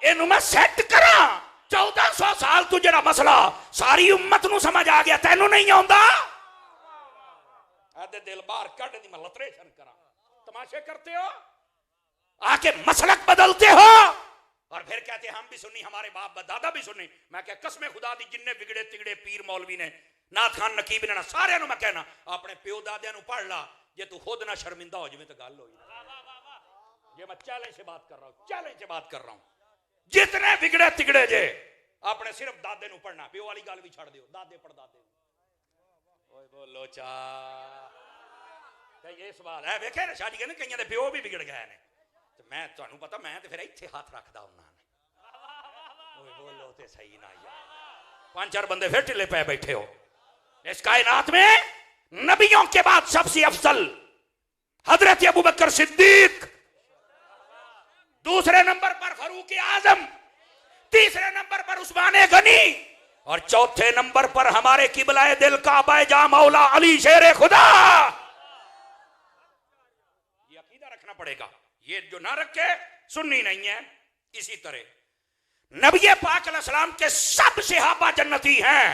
इनू मैं सेट करा। 1400 साल तू जरा मसला सारी उम्मत नू समझ आ गया, तेनू नहीं आउंदा। आधे दिल बाहर कट दी मैं लतरेशन करा, तमाशे करते हो, आके मसलक बदलते हो और फिर कहते हम भी सुन्नी, हमारे बाप दादा भी सुन्नी। मैं क्या कसम खुदा दी जिन्ने बिगड़े तिगड़े पीर मौलवी ने, नाथ खान नकीब ने, सारे मैं कहना अपने प्यो दादिया पढ़ ला, जे तू खुद ना शर्मिंदा हो जाए तो गल हो। ये मैं चैलेंज से बात कर रहा हूं, चैलेंज से बात कर रहा हूं। जितने बिगड़े तिगड़े जे अपने सिर्फ दादे नु पढ़ना, प्यो वाली गल भी छड़ दियो, दादे पड़दादे। ओए बोलो चा, ये सवाल है वेखे ना शादी कहने कईयां दे प्यो भी बिगड़ गए ने, तो मैं तुहानू पता मैं तो फिर इत्थे हाथ रखदा हुंदा ने। ओए बोलो ते सही ना यार, 5-4 बंदे फिर ढिले पे बैठे हो। इस कायनात में नबियों के बाद सबसे अफजल हजरत अबू बकर सिद्दीक, दूसरे नंबर पर फारूक आजम, तीसरे नंबर पर उस्मान गनी और चौथे नंबर पर हमारे किबलाए दिल का बायजा मौला अली शेर खुदा। ये अकीदा रखना पड़ेगा, ये जो ना रखे सुन्नी नहीं है। इसी तरह नबी पाक अलैहिस्सलाम के सब सहाबा जन्नती हैं,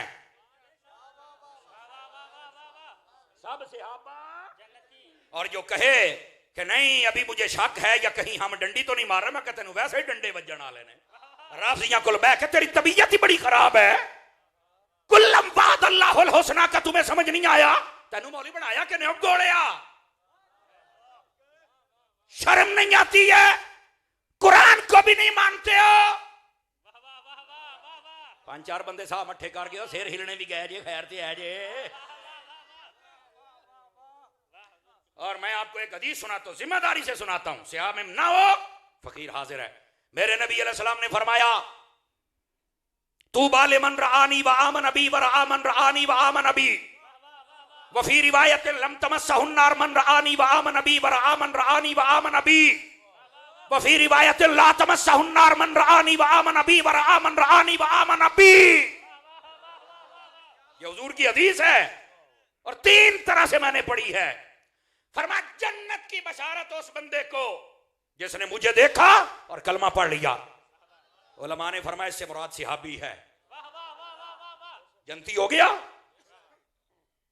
सब सहाबा जन्नती। और जो कहे कि नहीं अभी मुझे शक है या कहीं हम डंडी तो नहीं मार रहे, मैं कहते हैं वैसे ही डंडे वजन वाले ने राफियां कुल बह के तेरी तबीयत ही बड़ी खराब है, कुल्लम बाद अल्लाहुल हुस्ना का तुम्हें समझ नहीं आया, तेनू मौलवी बनाया कि नहीं गोड़िया, शर्म नहीं आती है, कुरान को भी नहीं मानते हो। 5-4 बंदे साहब मट्ठे कर गए, सिर हिलने भी गए जे, खैर ते है जे। और मैं आपको एक हदीस सुनाता हूं, जिम्मेदारी से सुनाता हूं, सियाह में ना हो, फकीर हाजिर है। मेरे नबी अलैहिस्सलाम ने फरमाया तूबा लिमन रआनी व आमन नबी व रआमन रआनी व आमन नबी व फी रिवायत लम तमस्सहुन नार मन रआनी व आमन नबी व रआमन रआनी व आमन नबी व फी रिवायत ला तमस्सहुन नार मन रआनी व आमन नबी व रआमन रआनी व आमन नबी। ये हुजूर की हदीस है और 3 तरह से मैंने पढ़ी है। फरमाया जन्नत की बशारत उस बंदे को जिसने मुझे देखा और कलमा पढ़ लिया। उलमा ने फरमाया इससे मुराद सहाबी है, जन्नती हो गया।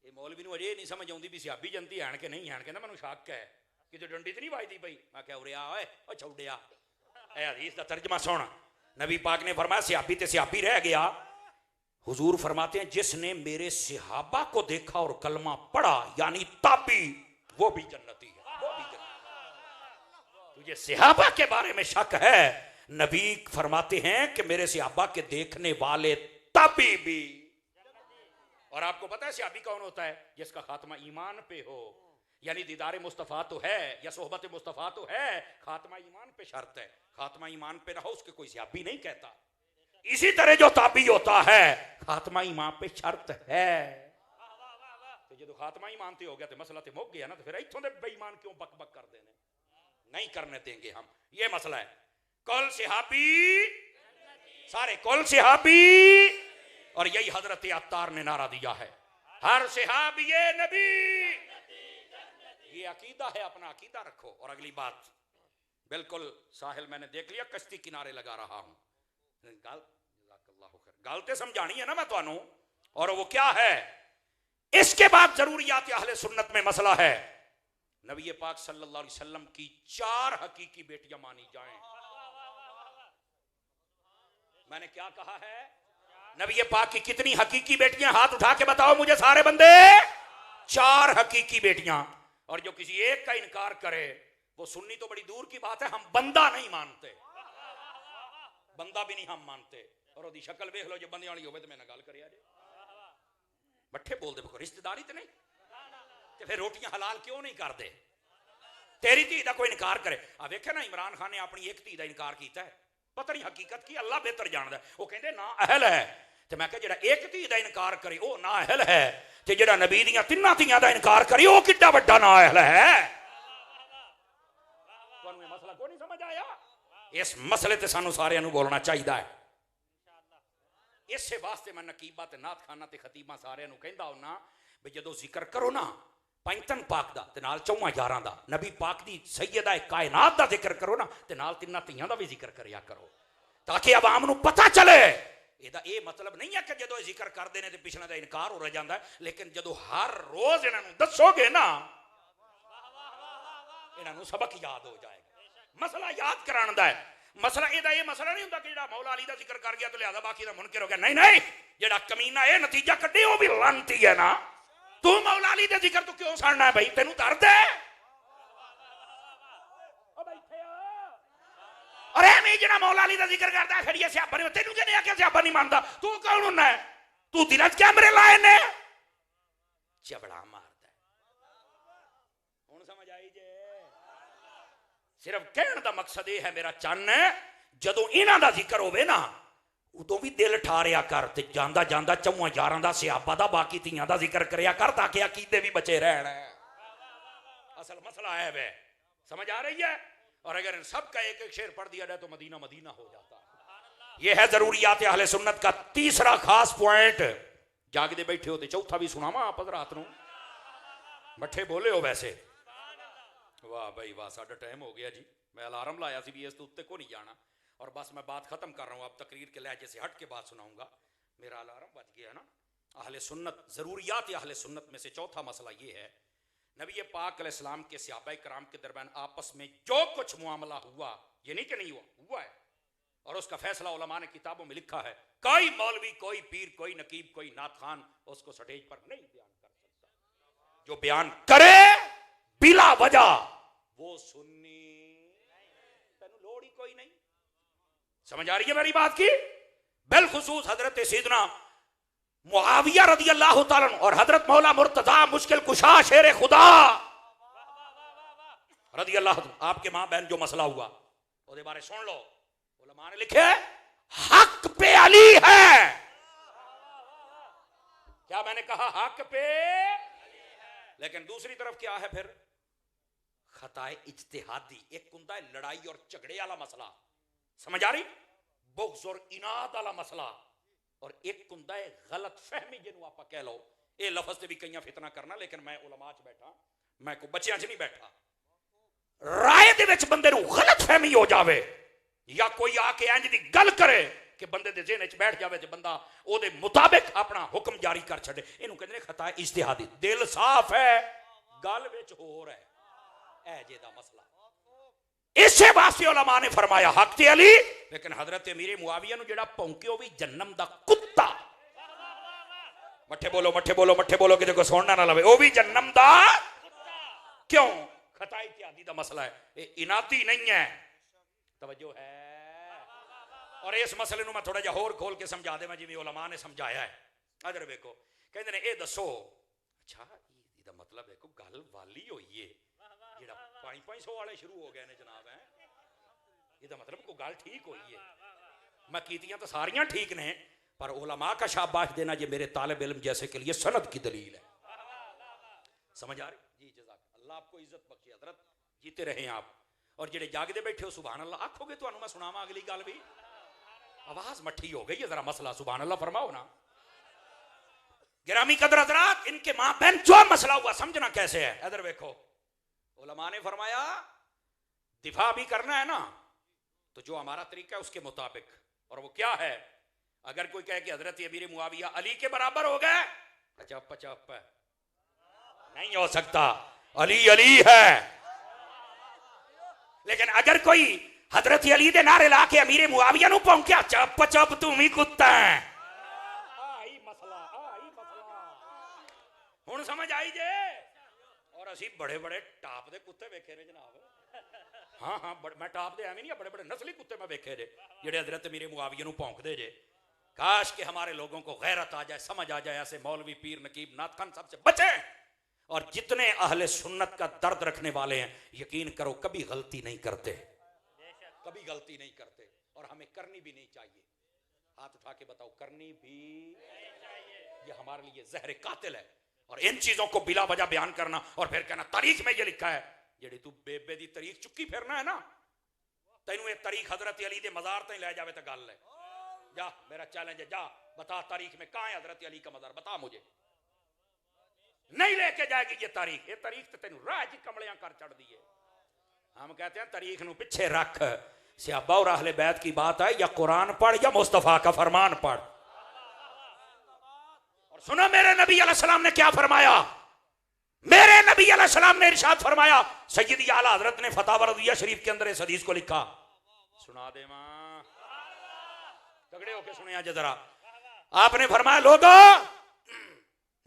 ये मौलवी नूं अजे नहीं समझ आउंदी भी सहाबी जन्नती है कि नहीं है, कहंदा मैनूं शक है कि जो डंडी ते नहीं वाजदी पई। मैं क्या उरिया ओए ओ छौड़िया, ए हदीस दा तर्जमा सुन। नबी पाक ने फरमाया सहाबी ते सहाबी रह गया। हुजूर फरमाते हैं जिसने मेरे सहाबा को देखा और कलमा पढ़ा यानी ताबी, वो भी जन्नती है, वो भी जन्नती। तुझे सहाबा के बारे में शक है, नबी फरमाते हैं कि मेरे सहाबा के देखने वाले ताबी भी। और आपको पता है सहाबी कौन होता है? जिसका खात्मा ईमान पे हो, यानी दीदार मुस्तफा तो है या सोहबत मुस्तफा तो है, खात्मा ईमान पे शर्त है। खात्मा ईमान पे ना हो उसके कोई सहाबी नहीं कहता। इसी तरह जो ताबी होता है खात्मा ईमान पे शर्त है। जो खात्मा ही मानते हो गया तो मसला तो मुक गया ना, तो फिर इत्थों दे बेईमान क्यों बक बक कर देने? नहीं करने देंगे हम, ये मसला है। कुल सहाबी, सारे कुल सहाबी, और यही हजरत अत्तार ने नारा दिया है हर सहाबी नबी। ये अकीदा है, अपना अकीदा रखो। और अगली बात, बिल्कुल साहिल मैंने देख लिया, कश्ती किनारे लगा रहा हूं, गलते समझानी है ना मैं तुहानू। और वो क्या है, इसके बाद जरूरियात अहले सुन्नत में मसला है नबी पाक सल्लल्लाहु अलैहि वसल्लम की 4 हकीकी बेटियां मानी जाएं। मैंने क्या कहा है? नबी पाक की कितनी हकीकी बेटियां? हाथ उठा के बताओ मुझे सारे बंदे। 4 हकीकी बेटियां। और जो किसी एक का इनकार करे वो सुन्नी तो बड़ी दूर की बात है, हम बंदा नहीं मानते, बंदा भी नहीं हम मानते। और ओदी शक्ल देख लो, जो बंदे वाली होवे तो मैं ना गल करिया जे बट्ठे बोल दे, रिश्तेदारी तो नहीं, तो फिर रोटियां हलाल क्यों नहीं करते? तेरी धी का कोई इनकार करे। आ वेखे ना इमरान खान ने अपनी एक धी का इनकार किया है, पता नहीं हकीकत की, अल्लाह बेहतर जानता है। वो कहते ना अहल है, तो मैं कहा जो एक धी का इनकार करे वो ना अहल है, तो जो नबी दियां 3 धियां का इनकार करे वो कितना बड़ा ना अहल है। मसला को नहीं समझ आया? इस मसले ते सानू सारियां नू बोलना चाहिए है। इसे वास्ते मैं नकीबा ते नाथ खाना ते खतीबा सारियां नू कहंदा हुन्ना भी जदों जिक्र करो ना पैंतन पाक दा ते नाल 4 यारां दा, नबी पाक दी सैयदा कायनात दा जिक्र करो ना ते नाल 3 धियां दा भी जिक्र करिया करो, ताकि आवाम नू पता चले ਇਹਦਾ ਇਹ ਮਤਲਬ ਨਹੀਂ ਹੈ ਕਿ ਜਦੋਂ ਇਹ ਜ਼ਿਕਰ ਕਰਦੇ ਨੇ ਤੇ ਪਿਛਲਾ ਦਾ ਇਨਕਾਰ ਹੋ ਜਾਂਦਾ, ਲੇਕਿਨ ਜਦੋਂ ਹਰ ਰੋਜ਼ ਇਹਨਾਂ ਨੂੰ ਦੱਸੋਗੇ ਨਾ ਇਹਨਾਂ ਨੂੰ ਸਬਕ ਯਾਦ ਹੋ ਜਾਏਗਾ। ਮਸਲਾ ਯਾਦ ਕਰਾਉਣ ਦਾ ਹੈ। ਮਸਲਾ ਇਹਦਾ ਇਹ ਮਸਲਾ ਨਹੀਂ ਹੁੰਦਾ ਕਿ ਜਿਹੜਾ ਮੌਲਾ ਅਲੀ ਦਾ ਜ਼ਿਕਰ ਕਰ ਗਿਆ ਤੇ ਲਿਆਦਾ ਬਾਕੀ ਦਾ ਮੁਨਕਿਰ ਹੋ ਗਿਆ। ਨਹੀਂ ਨਹੀਂ, ਜਿਹੜਾ ਕਮੀਨਾ ਇਹ ਨਤੀਜਾ ਕੱਢੇ ਉਹ ਵੀ ਲਾਨਤੀ ਹੈ ਨਾ। ਤੂੰ ਮੌਲਾ ਅਲੀ ਦੇ ਜ਼ਿਕਰ ਤੋਂ ਕਿਉਂ ਸੜਨਾ ਹੈ ਭਾਈ? ਤੈਨੂੰ ਦਰਦ ਹੈ? अरे मैं जना मौला अली का जिक्र करता है फिर ये सियापा नहीं, तेनू किने आख्या सियापा नहीं मानता? तू कौन हुन्ना है? तू दिल च कैमरे लाए ने चबड़ा मारदा है। हुण समझ आई जे? सिर्फ कहण दा मकसद ये है मेरा चन्न, जदों इन्हां दा जिक्र होवे ना उदों भी दिल ठारिया कर ते जांदा जांदा चौहां यारां दा सियापा दा बाकी धीआं दा जिक्र करिया कर ताकि अकीदे भी बचे रहण। असल मसला है वे, समझ आ रही है? और अगर इन सब का एक एक शेर पढ़ दिया जाए तो मदीना मदीना हो जाता है। यह है जरूरियात अहले सुन्नत का तीसरा खास पॉइंट। जागदे बैठे होते चौथा भी सुनावा आप रात नूं, मठे बोले हो वैसे। वाह भाई वाह, साडा टाइम हो गया जी। मैं अलार्म लाया सी भी इस उत्ते को नहीं जाना, और बस मैं बात खत्म कर रहा हूं। अब तकरीर के लहजे से हट के बात सुनाऊंगा, मेरा अलार्म बज गया ना। अहले सुन्नत, जरूरियात अहले सुन्नत में से चौथा मसला ये है, नबी पाक अलैहिस्सलाम के सहाबा कराम के दरमियान आपस में जो कुछ मामला हुआ, ये नहीं कि नहीं हुआ है, और उसका फैसला उलमा ने किताबों में लिखा है। कोई मौलवी, कोई पीर, कोई नकीब, कोई नात खान उसको स्टेज पर नहीं बयान कर सकता। जो बयान करे बिला वजह वो सुन्नी, तेनू लोड़ ही कोई नहीं। समझ आ रही है मेरी बात की? बिलखुसूस हजरत सैयदना मुआविया रदी अल्लाह तआला और हजरत मौला मुर्तजा मुश्किल कुशा शेर खुदा रदी अल्लाह, आपके मां बहन जो मसला हुआ उसके बारे सुन लो। उलमा ने लिखे हक पे अली है। क्या मैंने कहा? हक पे, लेकिन दूसरी तरफ क्या है फिर? खताए इज्तिहादी। एक हुंदा है लड़ाई और झगड़े वाला मसला, समझ आ रही? बुग़्ज़ और इनाद वाला मसला, और एक हुंदा है गलत फहमी जिन्हों आप कह लो। ये लफज से भी कई फितना करना, लेकिन मैं उलमा च बैठा, मैं कोई बच्चियां च नहीं बैठा। राय दे विच बंदे नूं गलत फहमी हो जावे, या कोई आके इंज दी गल करे कि बंदे दे ज़हन च बैठ जावे ते बंदा ओदे मुताबिक अपना हुक्म जारी कर छड़े, इनू कहंदे ने खता इज्तिहादी। दिल साफ है, गल विच होर है, ऐ जे दा मसला। इसे वास्ते उलमा ने फरमाया हक ते अली, लेकिन हजरत अमीर मुआविया नूं जेड़ा भौंके वो भी जन्नम दा कुत्ता। मठे बोलो मठे बोलो मठे बोलो, कि देखो सुनना ना लवे, वो भी जन्नम दा क्यों? खता इत्यादि दा मसला है, ये इनादी नहीं है। तवज्जो है? और इस मसले नूं मैं थोड़ा जिहा होर खोल के समझा देवां जिवें उलमा ने समझाया है। अदर वेखो, कहंदे ने ए दसो, अच्छा इहदा मतलब है कोई गल वाली होई है जेड़ा 500 वाले शुरू हो गए ने जनाब, है इहदा मतलब कोई गल ठीक हुई है। मैं कीतियां तो सारियां ठीक ने, पर उलमा का शाबाश देना ये मेरे तालिब इल्म जैसे के लिए सनद की दलील है। समझ आ रही जी? जज़ाक अल्लाह आपको इज्जत बख्शे, हजरत जीते रहे आप। और जेडे जागदे बैठे हो सुभान अल्लाह आखोगे तो मैं सुनावा अगली गल भी। आवाज मठी हो गई है, जरा मसला सुभान अल्लाह फरमाओ ना। गिरामी कदर हजरात, इनके मां बहन जो मसला हुआ समझना कैसे है। इधर देखो, उलमा ने फरमाया दिफा भी करना है ना, तो जो हमारा तरीका है उसके मुताबिक। और वो क्या है? अगर कोई कहे कि हजरत अमीर मुआविया अली के बराबर हो गए, चप चप नहीं हो सकता, अली अली है। लेकिन अगर कोई हजरत अली दे नारे ला के अमीर मुआविया नूं भौंकिया, चप चप तू भी कुत्ता है, आई मसला हुण समझ आई जे। और असी बड़े बड़े टाप दे कुत्ते वेखे ने जनाब। हाँ हाँ, मैं टाप दे एवं नहीं, बड़े बड़े नस्ली कुत्ते मैं वेखे जे जेडे हजरत अमीर मुआविया नूं भौंकदे जे। काश के हमारे लोगों को गैरत आ जाए, समझ आ जाए, ऐसे मौलवी पीर नकीब नात खान सबसे बचें। और जितने अहले सुन्नत का दर्द रखने वाले हैं, यकीन करो कभी गलती नहीं करते, कभी गलती नहीं करते, और हमें करनी भी नहीं चाहिए। हाथ उठा के बताओ, करनी भी ये हमारे लिए जहर कातिल है। और इन चीजों को बिला वजह बयान करना और फिर कहना तारीख में ये लिखा है, जेड़ी तू बेबे दी तारीख चुक्की फिरना है ना, तेनू ये तारीख हजरत अली दे मजार तक ले जावे तो गल है। जा, मेरा चैलेंज है, जा बता तारीख में कहां है हजरत अली का मजार, बता मुझे। नहीं लेके जाएगी ये तारीख, तो तेनू राज कमलियां कर चढ़ दी है। हम कहते हैं तारीख नू पीछे रख, सहाबा और अहले बैत की बात है, या कुरान पढ़ या मुस्तफा का फरमान पढ़। और सुनो मेरे नबी अलैहिस्सलाम ने क्या फरमाया। मेरे नबी अलैहिस्सलाम ने इरशाद फरमाया, सय्यदी आला हजरत ने फतावा रज़िया शरीफ के अंदर इस हदीस को लिखा, सुना दे मां, तगड़े होके सुनिया जरा। आपने फरमाया, लोगों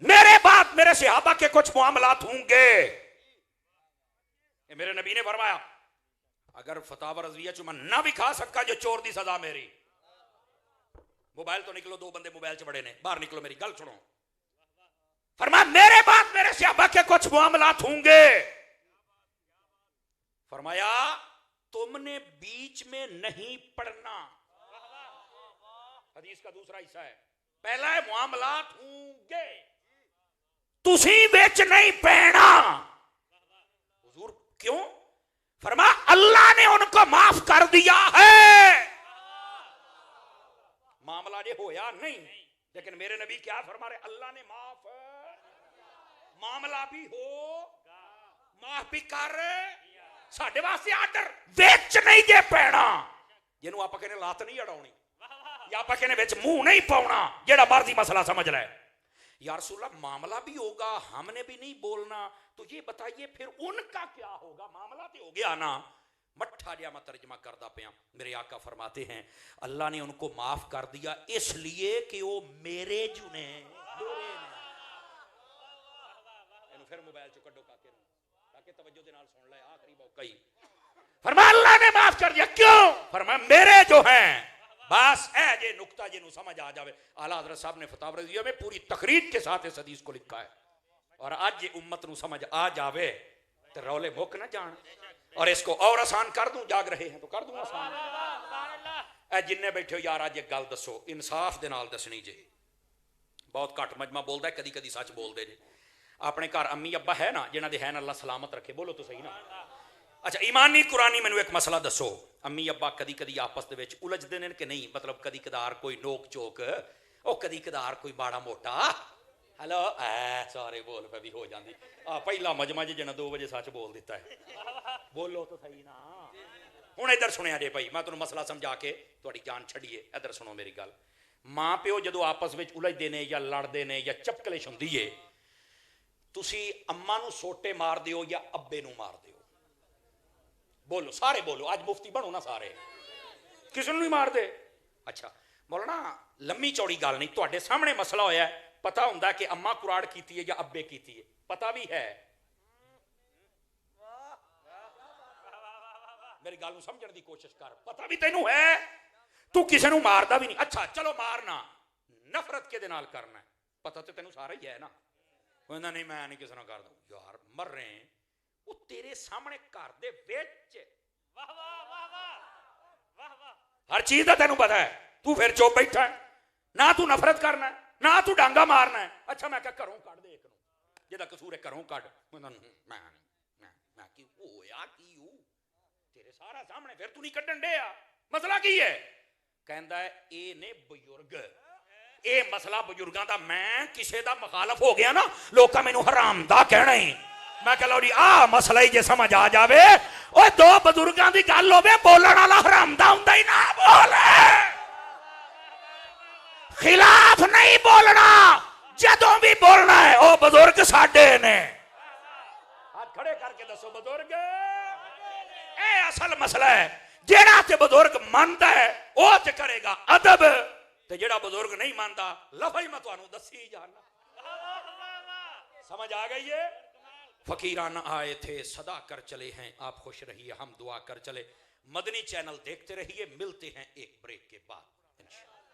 मेरे बाद मेरे सहाबा के कुछ मामलात होंगे। मेरे नबी ने फरमाया, अगर फतावा रज़िया चुमा ना भी खा सकता जो चोर दी सजा मेरी। मोबाइल तो निकलो, दो बंदे मोबाइल च बड़े ने, बाहर निकलो, मेरी गल सुनो। फरमाया मेरे बाद मेरे सहाबा के कुछ मामलात होंगे। फरमाया तुमने बीच में नहीं पढ़ना। हदीस का दूसरा हिस्सा है, पहला है मामलात होंगे, तुसी बेच नहीं पहना। हुजूर क्यों? फरमाया अल्लाह ने उनको माफ कर दिया है। मामला ये होया नहीं, लेकिन मेरे नबी क्या फरमा रहे, अल्लाह ने माफ मामला भी हो, माफ भी कर, साडे वास्ते आर्डर बेच नहीं जे पैना, जिन्हों आप कहने लात नहीं अड़ाउनी, या आप कहने विच मुंह नहीं पाउना, जेड़ा मर्जी मसला समझ रहा है। या रसूलल्लाह मामला भी होगा, हमने भी नहीं बोलना, तो ये बताइए फिर उनका क्या होगा? मामला तो हो गया ना। मट्ठा जिहा मैं तर्जमा करदा पिया। मेरे आका फरमाते हैं अल्लाह ने उनको माफ कर दिया इसलिए कि वो मेरे जुने फिर मोबाइल चो कड्डो काके ताकि तवज्जो दे नाल सुन ले, आखिरी मौका ही। फरमाया अल्लाह ने माफ कर दिया, क्यों? फरमाया मेरे जो हैं, बस है जे नुक्ता जिन्हों समझ आ जावे। आला हज़रत साहब ने फतावा रज़िया में पूरी तकरीर के साथ इस हदीस को लिखा है, और आज ये उम्मत नू समझ आ जावे तो रौले मुक ना जान। और इसको और आसान कर दूं, जाग रहे हैं तो कर दूं आसान। ए जिन्ने बैठे हो यार, आज एक गल दसो, इंसाफ दे नाल दसनी जे। बहुत घट मजमा बोलता है, कदी कदी सच बोलते जे। अपने घर अम्मी अब्बा है ना, जिन्हां दे है ना, अल्लाह सलामत रखे, बोलो तो सही ना। अच्छा ईमानी कुरानी मैनू एक मसला दसो, अम्मी अब्बा कदी कदी आपस दे विच उलझदे ने कि नहीं? मतलब कदी कदार कोई नोक चोक, ओ कदी कदार कोई माड़ा मोटा हेलो सारे बोल पे भी हो जाती। पहला मजमा जी जिन्हें 2 बजे सच बोल दिता है, बोलो तो सही ना। हुण इधर सुनिया जे भाई, मैं तुहानूं मसला समझा के तुहाडी जान छड़ीए, इधर सुनो मेरी गल। मां प्यो जदों आपस में उलझदे ने या लड़दे ने या चपकलिश हुंदी है, तुसी अम्मा नूं सोटे मार दिओ या अब्बे नूं मार दिओ? बोलो सारे बोलो, आज मुफ्ती बनो ना सारे, किसी नूं नहीं मार दे। अच्छा मौलाना लम्मी चौड़ी गल नहीं, तुहाडे सामने मसला होया है, पता हुंदा कि अम्मा कुराड़ कीती है या अब्बे कीती है, पता भी है। मेरी गल नूं समझण दी कोशिश कर, पता भी तैनूं है, तू किसी नूं मारदा भी नहीं। अच्छा चलो मारना, नफरत के दे नाल करना है, पता तो तैनूं सारा ही है ना। कहना नहीं मैं नहीं किसी नाल करदा, यार मर रहे हैं, वो तेरे सामने घर दे विच हर चीज का तैनूं पता है, तू फिर चुप बैठा है ना, तू नफरत करना है ना, तू डांगा मारना है। अच्छा मैं क्या घरों कढ़ दे, एक नूं जिहदा कसूर है घरों कढ़। मैं की होया की हूं तेरे सारा सामने, फिर तू नहीं कढ़न डे। मसला की है? कहंदा है ए ने बुजुर्ग, ए मसला बुजुर्गों का, मैं किसी का मुखालफ हो गया ना, लोग मैनू हराम दा कहना ही। मैं कह लो जी आ मसला ही जे समझ आ जावे, ओए 2 बुजुर्गों की गल होवे, बोलण वाला हराम दा हुंदा ही ना बोले, खिलाफ नहीं बोलना, जदों भी बोलना है ओ बुजुर्ग साडे ने। हाथ खड़े करके दसो बुजुर्ग, ए असल मसला है। जेड़ा ते बुजुर्ग मानता है ओ ते करेगा अदब, ते जेड़ा बुजुर्ग नहीं मानता लफज मैं तुहानू दसी जाना। समझ आ गई है? फकीराना आए थे सदा कर चले हैं, आप खुश रहिए हम दुआ कर चले। मदनी चैनल देखते रहिए, मिलते हैं एक ब्रेक के बाद इंशाअल्लाह।